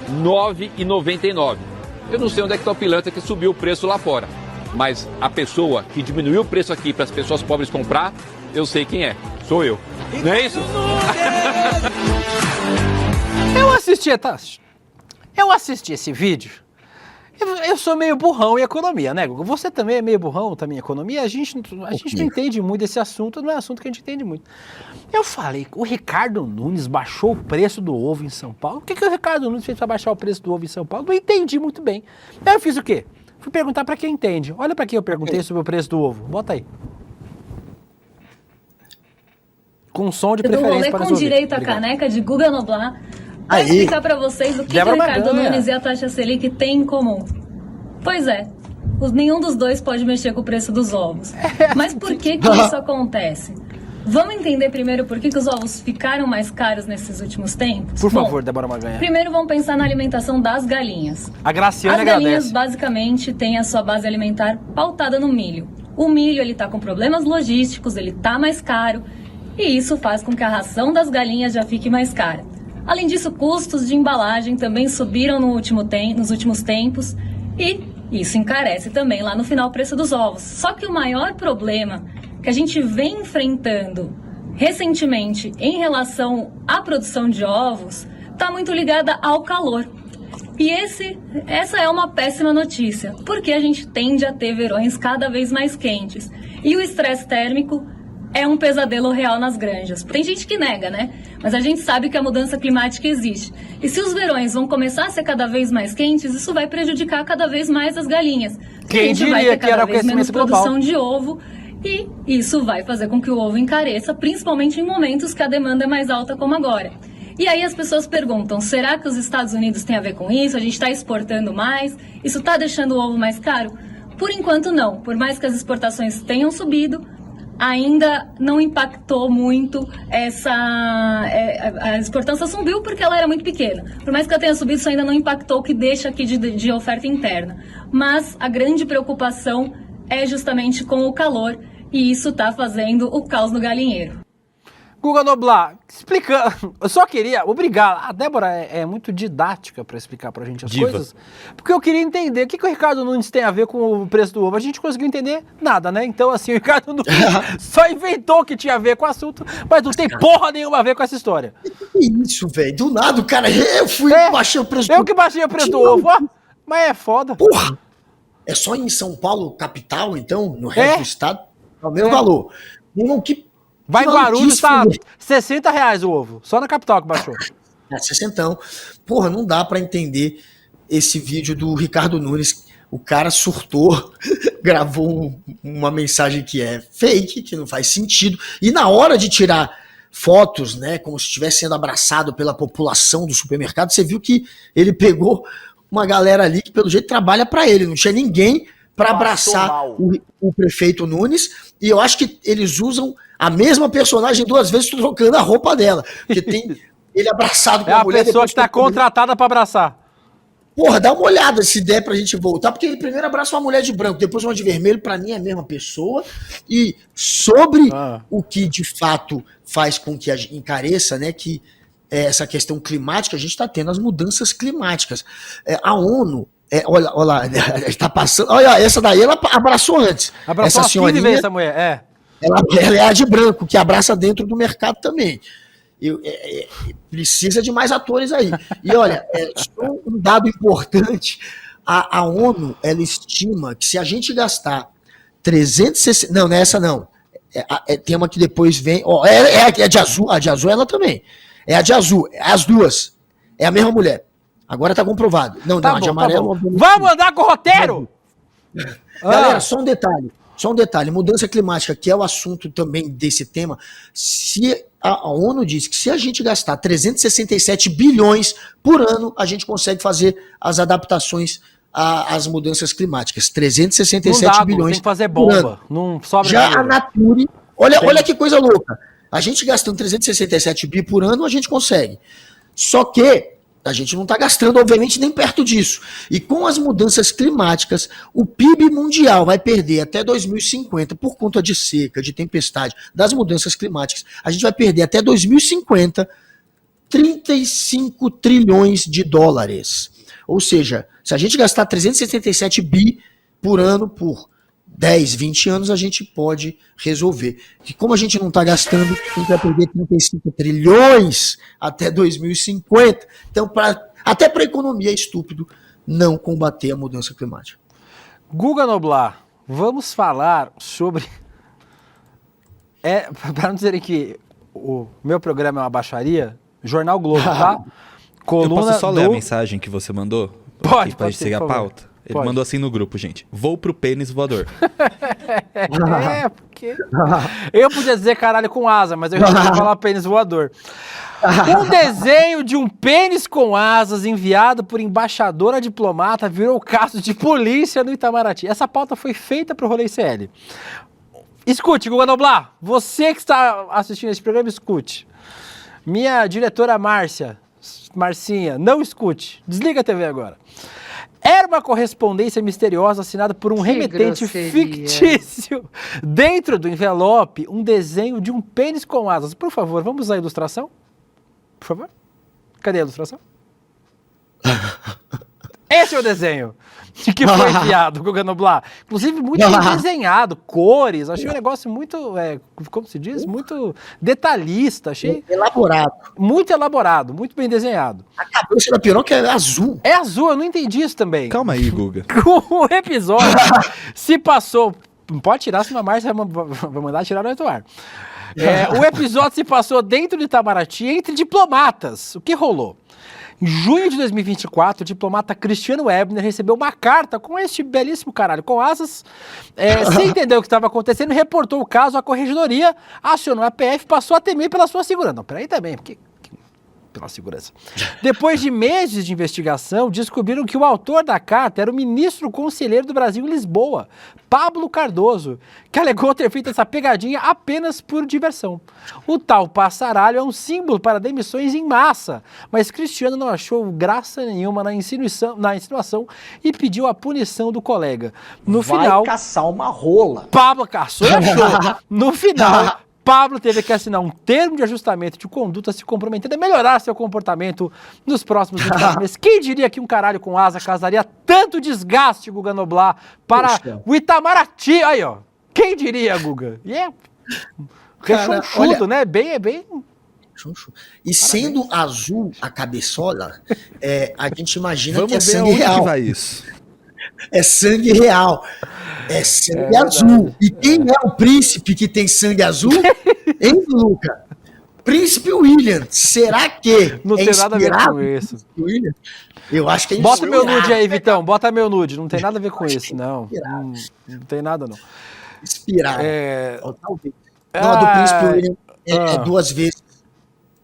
R$ 9,99. Eu não sei onde é que está o pilantra que subiu o preço lá fora, mas a pessoa que diminuiu o preço aqui para as pessoas pobres comprar, eu sei quem é, sou eu. Não é isso? Eu assisti esse vídeo. Eu sou meio burrão em economia, né, Guga? Você também é meio burrão também em economia. A gente não entende muito esse assunto, não é assunto que a gente entende muito. Eu falei, o Ricardo Nunes baixou o preço do ovo em São Paulo. O que o Ricardo Nunes fez para baixar o preço do ovo em São Paulo? Não entendi muito bem. Aí eu fiz o quê? Fui perguntar para quem entende. Olha para quem eu perguntei sobre o preço do ovo. Bota aí. Com som de preferência para os ouvintes. Com direito à caneca de Guga Noblar. Vou explicar para vocês o que o Ricardo Nunes e a taxa Selic têm em comum. Pois é, nenhum dos dois pode mexer com o preço dos ovos. Mas por que isso acontece? Vamos entender primeiro por que os ovos ficaram mais caros nesses últimos tempos? Por favor, Débora Maganha. Primeiro vamos pensar na alimentação das galinhas. A Graciane agradece. As galinhas basicamente têm a sua base alimentar pautada no milho. O milho ele tá com problemas logísticos, ele tá mais caro e isso faz com que a ração das galinhas já fique mais cara. Além disso, custos de embalagem também subiram nos últimos tempos e isso encarece também lá no final o preço dos ovos. Só que o maior problema que a gente vem enfrentando recentemente em relação à produção de ovos está muito ligada ao calor. E essa é uma péssima notícia, porque a gente tende a ter verões cada vez mais quentes. E o estresse térmico é um pesadelo real nas granjas. Tem gente que nega, né? Mas a gente sabe que a mudança climática existe. E se os verões vão começar a ser cada vez mais quentes, isso vai prejudicar cada vez mais as galinhas. Quem diria que era o aquecimento global? Produção de ovo e isso vai fazer com que o ovo encareça, principalmente em momentos que a demanda é mais alta como agora. E aí as pessoas perguntam, será que os Estados Unidos têm a ver com isso? A gente está exportando mais? Isso está deixando o ovo mais caro? Por enquanto não. Por mais que as exportações tenham subido, ainda não impactou muito a exportação subiu porque ela era muito pequena. Por mais que ela tenha subido, isso ainda não impactou o que deixa aqui de oferta interna. Mas a grande preocupação é justamente com o calor e isso está fazendo o caos no galinheiro. Guga Noblar, explicando, eu só queria, obrigado, a Débora é muito didática para explicar pra gente as coisas, porque eu queria entender o que o Ricardo Nunes tem a ver com o preço do ovo. A gente conseguiu entender nada, né? Então, assim, o Ricardo Nunes só inventou que tinha a ver com o assunto, mas não tem porra nenhuma a ver com essa história. Que isso, velho? Do nada, o cara, eu baixei o preço do ovo. Eu que baixei o preço do ovo, ó, mas é foda. Porra! É só em São Paulo, capital, então, no resto do estado, é o mesmo valor. Não, que... Vai em Guarulhos, tá R$60 o ovo. Só na capital que baixou. É, 60. Porra, não dá pra entender esse vídeo do Ricardo Nunes. O cara surtou, gravou uma mensagem que é fake, que não faz sentido. E na hora de tirar fotos, né, como se estivesse sendo abraçado pela população do supermercado, você viu que ele pegou uma galera ali que pelo jeito trabalha pra ele. Não tinha ninguém pra abraçar o prefeito Nunes. E eu acho que eles usam a mesma personagem duas vezes trocando a roupa dela. Porque tem ele abraçado com a mulher. É a pessoa que tá contratada pra abraçar. Porra, dá uma olhada se der pra gente voltar, porque ele primeiro abraça uma mulher de branco, depois uma de vermelho, pra mim é a mesma pessoa. E sobre o que de fato faz com que encareça, né, que essa questão climática, a gente está tendo as mudanças climáticas. A ONU, olha lá, está passando. Olha, essa daí ela abraçou antes. Abraçou essa senhorinha, essa mulher, ela é a de branco, que abraça dentro do mercado também. Precisa de mais atores aí. E olha, só um dado importante: a ONU, ela estima que se a gente gastar 360. Não é essa não. Tem uma que depois vem. É de azul. A de azul é ela também. É a de azul. É as duas. É a mesma mulher. Agora tá comprovado. Não, a de amarelo. Vamos andar com o roteiro! Galera, só um detalhe. Mudança climática, que é o assunto também desse tema. Se a ONU diz que se a gente gastar 367 bilhões por ano, a gente consegue fazer as adaptações às mudanças climáticas. 367 bilhões. Tem que fazer bomba. Não sobra já dinheiro. A Nature. Olha que coisa louca. A gente gastando 367 bi por ano, a gente consegue. Só que a gente não está gastando, obviamente, nem perto disso. E com as mudanças climáticas, o PIB mundial vai perder até 2050, por conta de seca, de tempestade, das mudanças climáticas. A gente vai perder até 2050 35 trilhões de dólares. Ou seja, se a gente gastar 377 bi por ano por 10, 20 anos, a gente pode resolver. E como a gente não está gastando, a gente vai perder 35 trilhões até 2050. Então, até para a economia é estúpido não combater a mudança climática. Guga Noblar, vamos falar sobre... para não dizerem que o meu programa é uma baixaria, Jornal Globo, tá? Coluna eu posso só ler a mensagem que você mandou? Pode seguir a pauta? Ele mandou assim no grupo, gente. Vou pro pênis voador. Porque... Eu podia dizer caralho com asa, mas eu resolvi falar pênis voador. Um desenho de um pênis com asas enviado por embaixadora diplomata virou caso de polícia no Itamaraty. Essa pauta foi feita pro Rolê CL. Escute, Guga Noblar, você que está assistindo esse programa, escute. Minha diretora Marcinha, não escute. Desliga a TV agora. Era uma correspondência misteriosa assinada por um remetente fictício. Dentro do envelope, um desenho de um pênis com asas. Por favor, vamos à ilustração? Por favor. Cadê a ilustração? Esse é o desenho que foi enviado, Guga Noblar. Inclusive, muito bem desenhado, cores. Achei um negócio muito, como se diz? Muito detalhista. Achei elaborado. Muito elaborado, muito bem desenhado. A cabeça da piroca é azul. É azul, eu não entendi isso também. Calma aí, Guga. O episódio se passou... Pode tirar, senão a Márcia vai mandar tirar no outro ar. O episódio se passou dentro de Itamaraty entre diplomatas. O que rolou? Em junho de 2024, o diplomata Cristiano Ebner recebeu uma carta com este belíssimo caralho com asas, sem entender o que estava acontecendo, reportou o caso à corregedoria, acionou a PF, passou a temer pela sua segurança. Não, peraí também, porque... pela segurança. Depois de meses de investigação, descobriram que o autor da carta era o ministro conselheiro do Brasil em Lisboa, Pablo Cardoso, que alegou ter feito essa pegadinha apenas por diversão. O tal passaralho é um símbolo para demissões em massa, mas Cristiano não achou graça nenhuma na insinuação e pediu a punição do colega. No final... caçar uma rola. Pablo caçou e achou. No final... Pablo teve que assinar um termo de ajustamento de conduta se comprometendo a melhorar seu comportamento nos próximos 24 meses. Quem diria que um caralho com asa causaria tanto desgaste, Guga Noblar, para o Itamaraty? Aí, ó. Quem diria, Guga? E rechonchudo, né? Bem... E sendo azul a cabeçola, a gente imagina Vamos que é ver sangue onde real. que vai isso. É sangue real. É sangue azul. E quem é o príncipe que tem sangue azul? Hein, Luca? Príncipe William. Será que não tem nada a ver com isso? William? Eu acho que é Bota meu nude aí, Vitão. Bota meu nude. Não tem nada a ver com isso, não. Não tem nada, não. Inspirado. Talvez. Não, a do príncipe William é 2 vezes,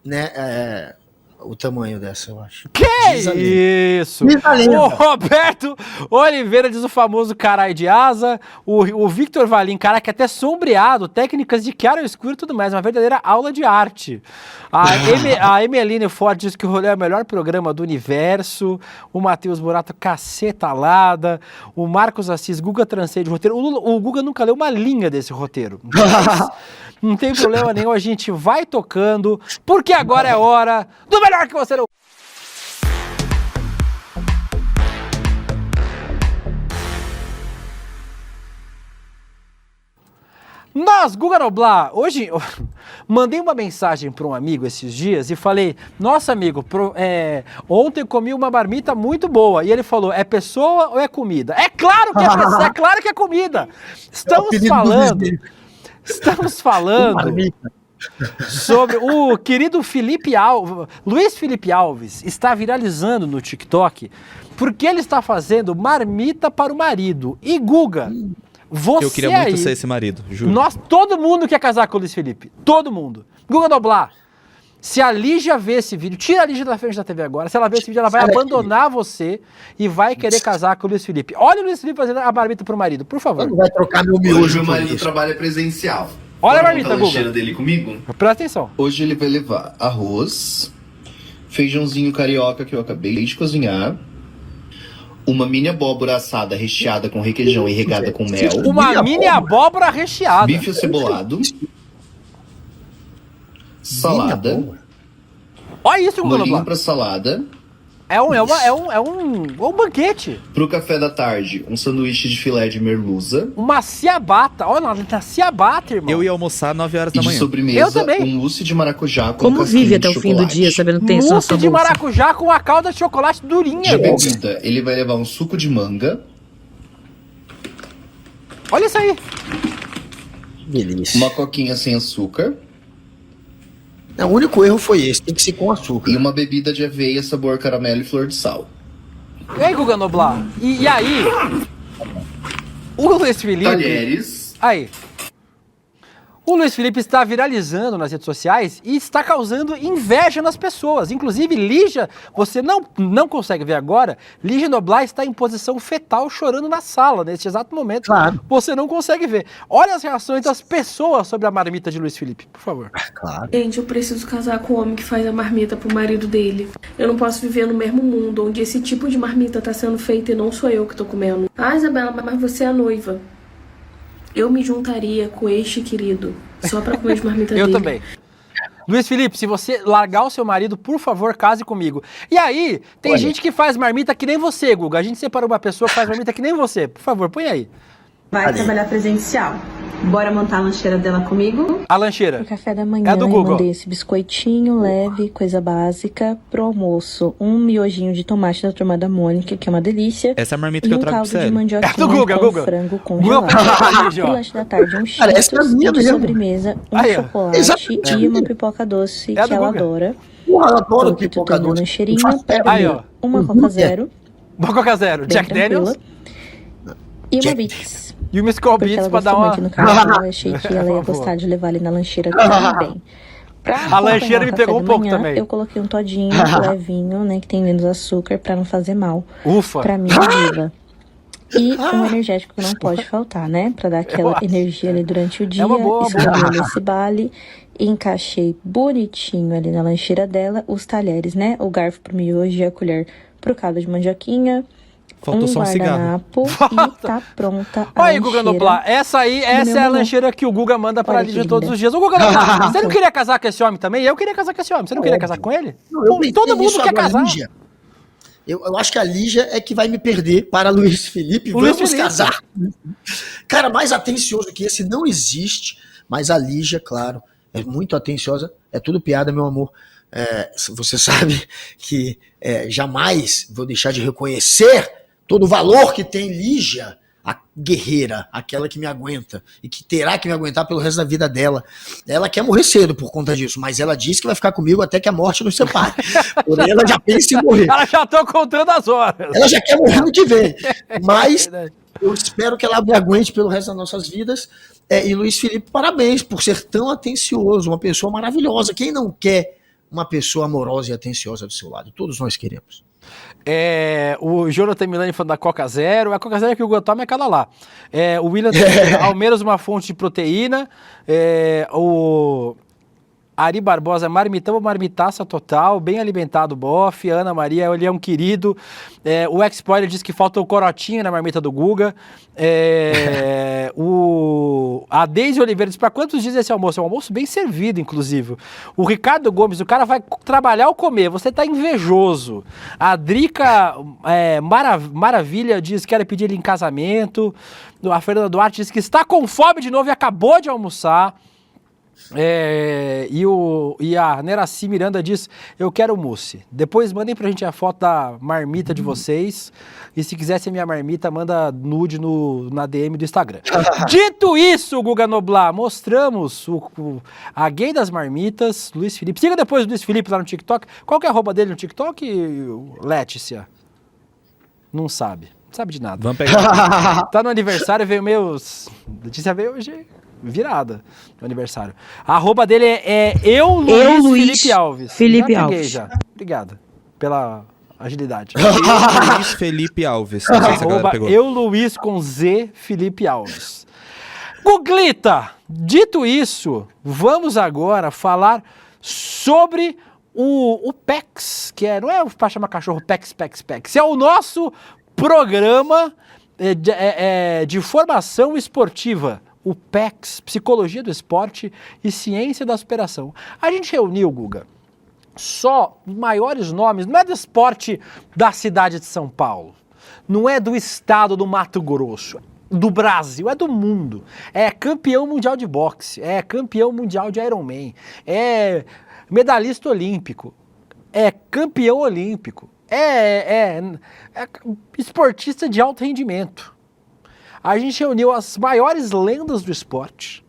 né? o tamanho dessa, eu acho. Que isso? O Roberto Oliveira diz o famoso carai de asa. O Victor Valim, caraca, até sombreado, técnicas de chiaro escuro e tudo mais. Uma verdadeira aula de arte. A Emeline Ford diz que o Rolê é o melhor programa do universo. O Matheus Burato, cacetalada. O Marcos Assis, Guga Transcende o roteiro. O Guga nunca leu uma linha desse roteiro. Mas não tem problema nenhum, a gente vai tocando, porque agora é hora do melhor que você não... Mas, Guga Noblar, hoje mandei uma mensagem para um amigo esses dias e falei, nossa amigo, ontem comi uma marmita muito boa. E ele falou, é pessoa ou é comida? É claro que é pessoa, é claro que é comida. Estamos falando sobre o querido Luiz Felipe Alves está viralizando no TikTok porque ele está fazendo marmita para o marido. E Guga, você eu queria muito ser esse marido, juro. Todo mundo quer casar com o Luiz Felipe. Todo mundo. Guga Noblar, se a Lígia ver esse vídeo, tira a Lígia da frente da TV agora. Se ela ver esse vídeo, ela vai abandonar você e vai querer casar com o Luiz Felipe. Olha o Luiz Felipe fazendo a marmita pro marido, por favor. Não vai trocar meu miojo. Hoje o marido trabalha presencial. Olha a marmita, Guga. Cheiro dele comigo. Presta atenção. Hoje ele vai levar arroz, feijãozinho carioca que eu acabei de cozinhar, uma mini abóbora assada recheada com requeijão e regada com mel. Uma mini abóbora recheada. Bife acebolado. Salada. Olha isso, Guga Molhinho pra salada. É um banquete. Pro café da tarde, um sanduíche de filé de merluza. Uma ciabatta. Olha, tá ciabatta, irmão. Eu ia almoçar 9 horas da manhã. E de sobremesa, eu também. Um mousse de maracujá com Como vive até o fim do dia, sabendo que tem isso na sua bolsa? Mousse de bolsa? maracujá com a calda de chocolate durinha. De bebida, ele vai levar um suco de manga. Olha isso aí. Delícia. Uma coquinha sem açúcar. O único erro foi esse, tem que ser com açúcar. E uma bebida de aveia, sabor caramelo e flor de sal. E aí, Guga Noblar? E aí? O Luiz Felipe... Talheres. Aí. O Luiz Felipe está viralizando nas redes sociais e está causando inveja nas pessoas. Inclusive, Lígia, você não consegue ver agora, Lígia Noblar está em posição fetal chorando na sala, neste exato momento. Claro. Você não consegue ver. Olha as reações das pessoas sobre a marmita de Luiz Felipe, por favor. Claro. Gente, eu preciso casar com o homem que faz a marmita pro marido dele. Eu não posso viver no mesmo mundo onde esse tipo de marmita tá sendo feita e não sou eu que tô comendo. Ah, Isabela, mas você é a noiva. Eu me juntaria com este querido, só pra comer as marmitas dele. Eu também. Luiz Felipe, se você largar o seu marido, por favor, case comigo. E aí, tem gente que faz marmita que nem você, Guga. A gente separou uma pessoa que faz marmita que nem você. Por favor, põe aí. Vai trabalhar presencial. Bora montar a lancheira dela comigo? A lancheira. Pro café da manhã, é do eu Google. mandei esse biscoitinho leve, coisa básica. Pro almoço, um miojinho de tomate da Turma da Mônica, que é uma delícia. Essa é a marmita que eu trago pra você. E um caldo de mandioquinha com frango congelado. Pro lanche da tarde, um cheetos. E de sobremesa, chocolate e uma pipoca doce que ela adora. Eu adoro pipoca doce. Lancheirinha, uma Coca Zero. Uma Coca Zero. Jack Daniels. E uma Beats. E uma Skull Beats pra dar uma... No carro, eu achei que ela ia gostar de levar ali na lancheira também. A lancheira me pegou um pouco também. Eu coloquei um todinho levinho, né, que tem menos açúcar pra não fazer mal. Ufa! Pra minha diva. E um energético que não pode faltar, né? Pra dar aquela energia ali durante o dia. Escolhi esse bale, encaixei bonitinho ali na lancheira dela, os talheres, né? O garfo pro miojo e a colher pro caldo de mandioquinha. Faltou só um cigarro. E tá pronta a Olha aí, Guga Noblar, essa é a lancheira que o Guga manda pra Lígia todos os dias. Ô, Guga Noblar, você não queria casar com esse homem também? Eu queria casar com esse homem. Você não queria casar com ele? Não, todo mundo quer casar. Lígia. Eu acho que a Lígia é que vai me perder para Luiz Felipe. Vamos casar. Cara, mais atencioso que esse não existe, mas a Lígia, claro, é muito atenciosa. É tudo piada, meu amor. Você sabe que jamais vou deixar de reconhecer todo o valor que tem Lígia, a guerreira, aquela que me aguenta e que terá que me aguentar pelo resto da vida dela. Ela quer morrer cedo por conta disso, mas ela disse que vai ficar comigo até que a morte nos separe. Porém, ela já pensa em morrer. Ela já tá contando as horas. Ela já quer morrer no que vem. Mas eu espero que ela me aguente pelo resto das nossas vidas. E Luiz Felipe, parabéns por ser tão atencioso, uma pessoa maravilhosa. Quem não quer uma pessoa amorosa e atenciosa do seu lado. Todos nós queremos. O Jonathan Milani falando da Coca Zero. A Coca Zero que o Guga toma é aquela lá. O William ao menos uma fonte de proteína. O Ari Barbosa, marmitão ou marmitaça total, bem alimentado bofe. Ana Maria, ele é um querido. O X-Spoiler diz que falta o corotinho na marmita do Guga. A Deise Oliveira diz, para quantos dias esse almoço? É um almoço bem servido, inclusive. O Ricardo Gomes, o cara vai trabalhar ou comer, você tá invejoso. A Drica Maravilha diz que quer pedir ele em casamento. A Fernanda Duarte diz que está com fome de novo e acabou de almoçar. E a Neraci Miranda diz, eu quero mousse. Depois mandem pra gente a foto da marmita de vocês. E se quiser ser minha marmita, manda nude na DM do Instagram. Dito isso, Guga Noblar, mostramos a gay das marmitas, Luiz Felipe. Siga depois o Luiz Felipe lá no TikTok. Qual que é a arroba dele no TikTok, Létícia? Não sabe. Não sabe de nada. Vamos pegar. Tá no aniversário, veio Letícia veio hoje virada no aniversário. A arroba dele é Luiz Felipe Alves. Felipe Alves. Já. Obrigado pela agilidade. Luiz Felipe Alves. Não sei se a galera pegou. Luiz com Z Felipe Alves. Guglita, dito isso, vamos agora falar sobre o PEX, que não é para chamar cachorro PEX. É o nosso programa de formação esportiva. O PEX, Psicologia do Esporte e Ciência da Superação. A gente reuniu, Guga, só os maiores nomes, não é do esporte da cidade de São Paulo, não é do estado do Mato Grosso, do Brasil, é do mundo. É campeão mundial de boxe, é campeão mundial de Ironman, é medalhista olímpico, é campeão olímpico, é esportista de alto rendimento. A gente reuniu as maiores lendas do esporte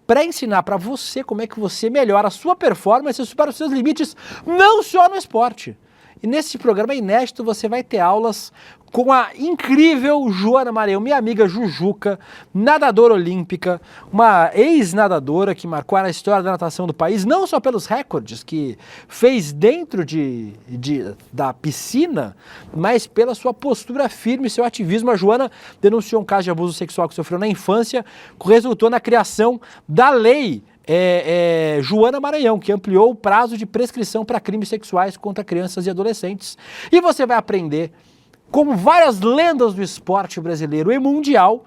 para ensinar para você como é que você melhora a sua performance e supera os seus limites, não só no esporte. E nesse programa inédito você vai ter aulas com a incrível Joana Maranhão, minha amiga Jujuca, nadadora olímpica, uma ex-nadadora que marcou a história da natação do país, não só pelos recordes que fez dentro da piscina, mas pela sua postura firme e seu ativismo. A Joana denunciou um caso de abuso sexual que sofreu na infância, que resultou na criação da lei Joana Maranhão, que ampliou o prazo de prescrição para crimes sexuais contra crianças e adolescentes. E você vai aprender como várias lendas do esporte brasileiro e mundial,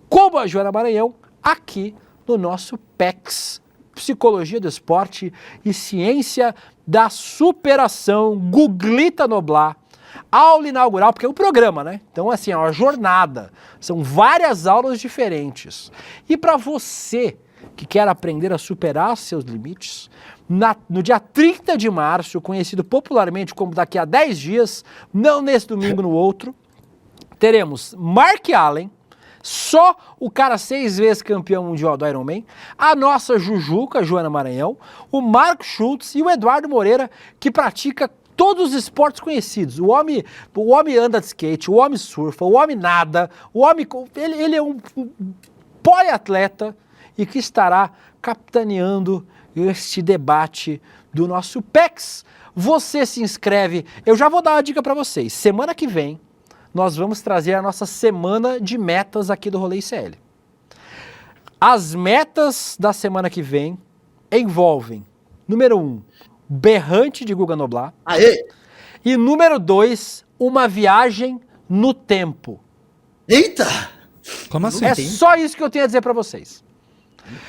como a Joana Maranhão, aqui no nosso PEX, Psicologia do Esporte e Ciência da Superação. Guglita Noblar, aula inaugural, porque é um programa, né? Então, assim, é uma jornada, são várias aulas diferentes. E para você que quer aprender a superar seus limites, no dia 30 de março, conhecido popularmente como daqui a 10 dias, não nesse domingo, no outro, teremos Mark Allen, só o cara 6 vezes campeão mundial do Ironman, a nossa Jujuca, Joana Maranhão, o Marco Schultz e o Eduardo Moreira, que pratica todos os esportes conhecidos. O homem anda de skate, o homem surfa, o homem nada, ele é um poliatleta e que estará capitaneando este debate do nosso PEX. Você se inscreve. Eu já vou dar uma dica para vocês. Semana que vem, nós vamos trazer a nossa semana de metas aqui do Rolê ICL. As metas da semana que vem envolvem, número 1, berrante de Guga Noblar. Aê! E número 2, uma viagem no tempo. Eita! Como assim? É só isso que eu tenho a dizer para vocês.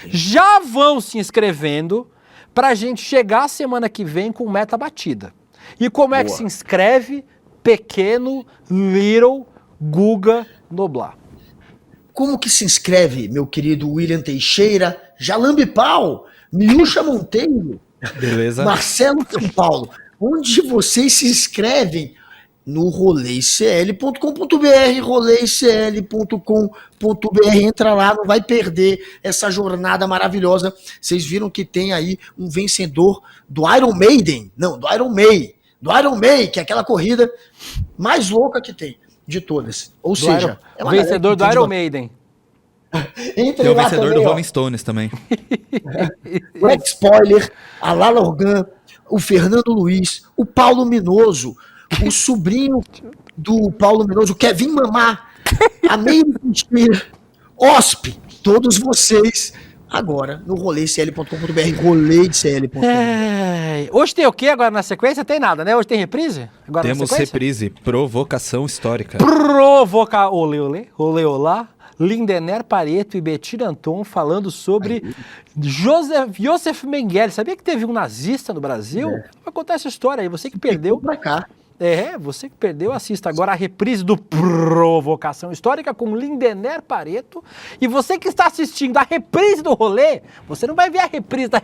Já vão se inscrevendo pra gente chegar semana que vem com meta batida. E como é que se inscreve? Pequeno Little Guga Noblar. Como que se inscreve, meu querido William Teixeira, Jalambe Pau, Miúcha Monteiro, beleza, Marcelo São Paulo? Onde vocês se inscrevem? No roleicl.com.br, roleicl.com.br, entra lá, não vai perder essa jornada maravilhosa. Vocês viram que tem aí um vencedor do Iron Maiden, do Iron May, que é aquela corrida mais louca que tem de todas. Ou seja, é o vencedor do Iron Maiden. Tem o vencedor também, do Rolling Stones também. O X-Spoiler, a Lala Organ, o Fernando Luiz, o Paulo Minoso, o sobrinho do Paulo Minoso, o Kevin Mamá, a Meire Cristina, OSP, todos vocês, agora no roleicl.com.br, roleicl.com.br. Hoje tem o quê agora na sequência? Tem nada, né? Hoje tem reprise? Agora temos reprise, provocação histórica. Olê, olê, olê, olá. Lindener Pareto e Bettina Anton falando sobre Joseph Mengele. Sabia que teve um nazista no Brasil? Vai contar essa história aí. Você que perdeu. Pra cá. Você que perdeu, assista agora a reprise do Provocação Histórica com Lindener Pareto. E você que está assistindo a reprise do rolê, você não vai ver a reprise da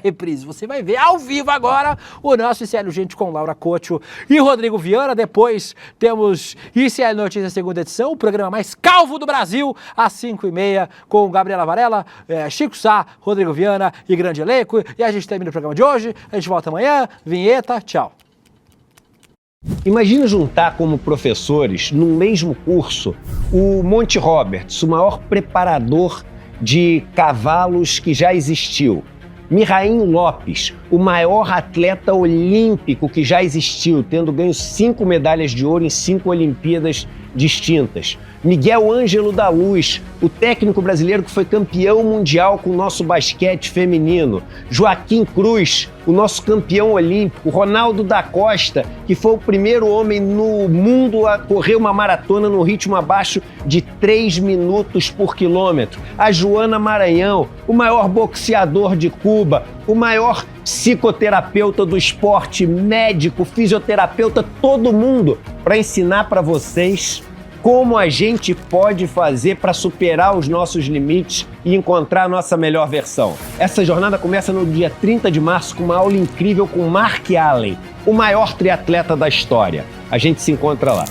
reprise. Você vai ver ao vivo agora o nosso ICL Gente com Laura Couto e Rodrigo Viana. Depois temos ICL Notícias segunda edição, o programa mais calvo do Brasil, às 5h30, com Gabriela Varela, Chico Sá, Rodrigo Viana e grande elenco. E a gente termina o programa de hoje. A gente volta amanhã. Vinheta, tchau. Imagina juntar como professores, no mesmo curso, o Monty Roberts, o maior preparador de cavalos que já existiu. Mirrainho Lopes, o maior atleta olímpico que já existiu, tendo ganho 5 medalhas de ouro em 5 Olimpíadas distintas. Miguel Ângelo da Luz, o técnico brasileiro que foi campeão mundial com o nosso basquete feminino. Joaquim Cruz, o nosso campeão olímpico. Ronaldo da Costa, que foi o primeiro homem no mundo a correr uma maratona no ritmo abaixo de 3 minutos por quilômetro. A Joana Maranhão, o maior boxeador de Cuba, o maior psicoterapeuta do esporte, médico, fisioterapeuta, todo mundo, para ensinar para vocês como a gente pode fazer para superar os nossos limites e encontrar a nossa melhor versão. Essa jornada começa no dia 30 de março com uma aula incrível com Mark Allen, o maior triatleta da história. A gente se encontra lá.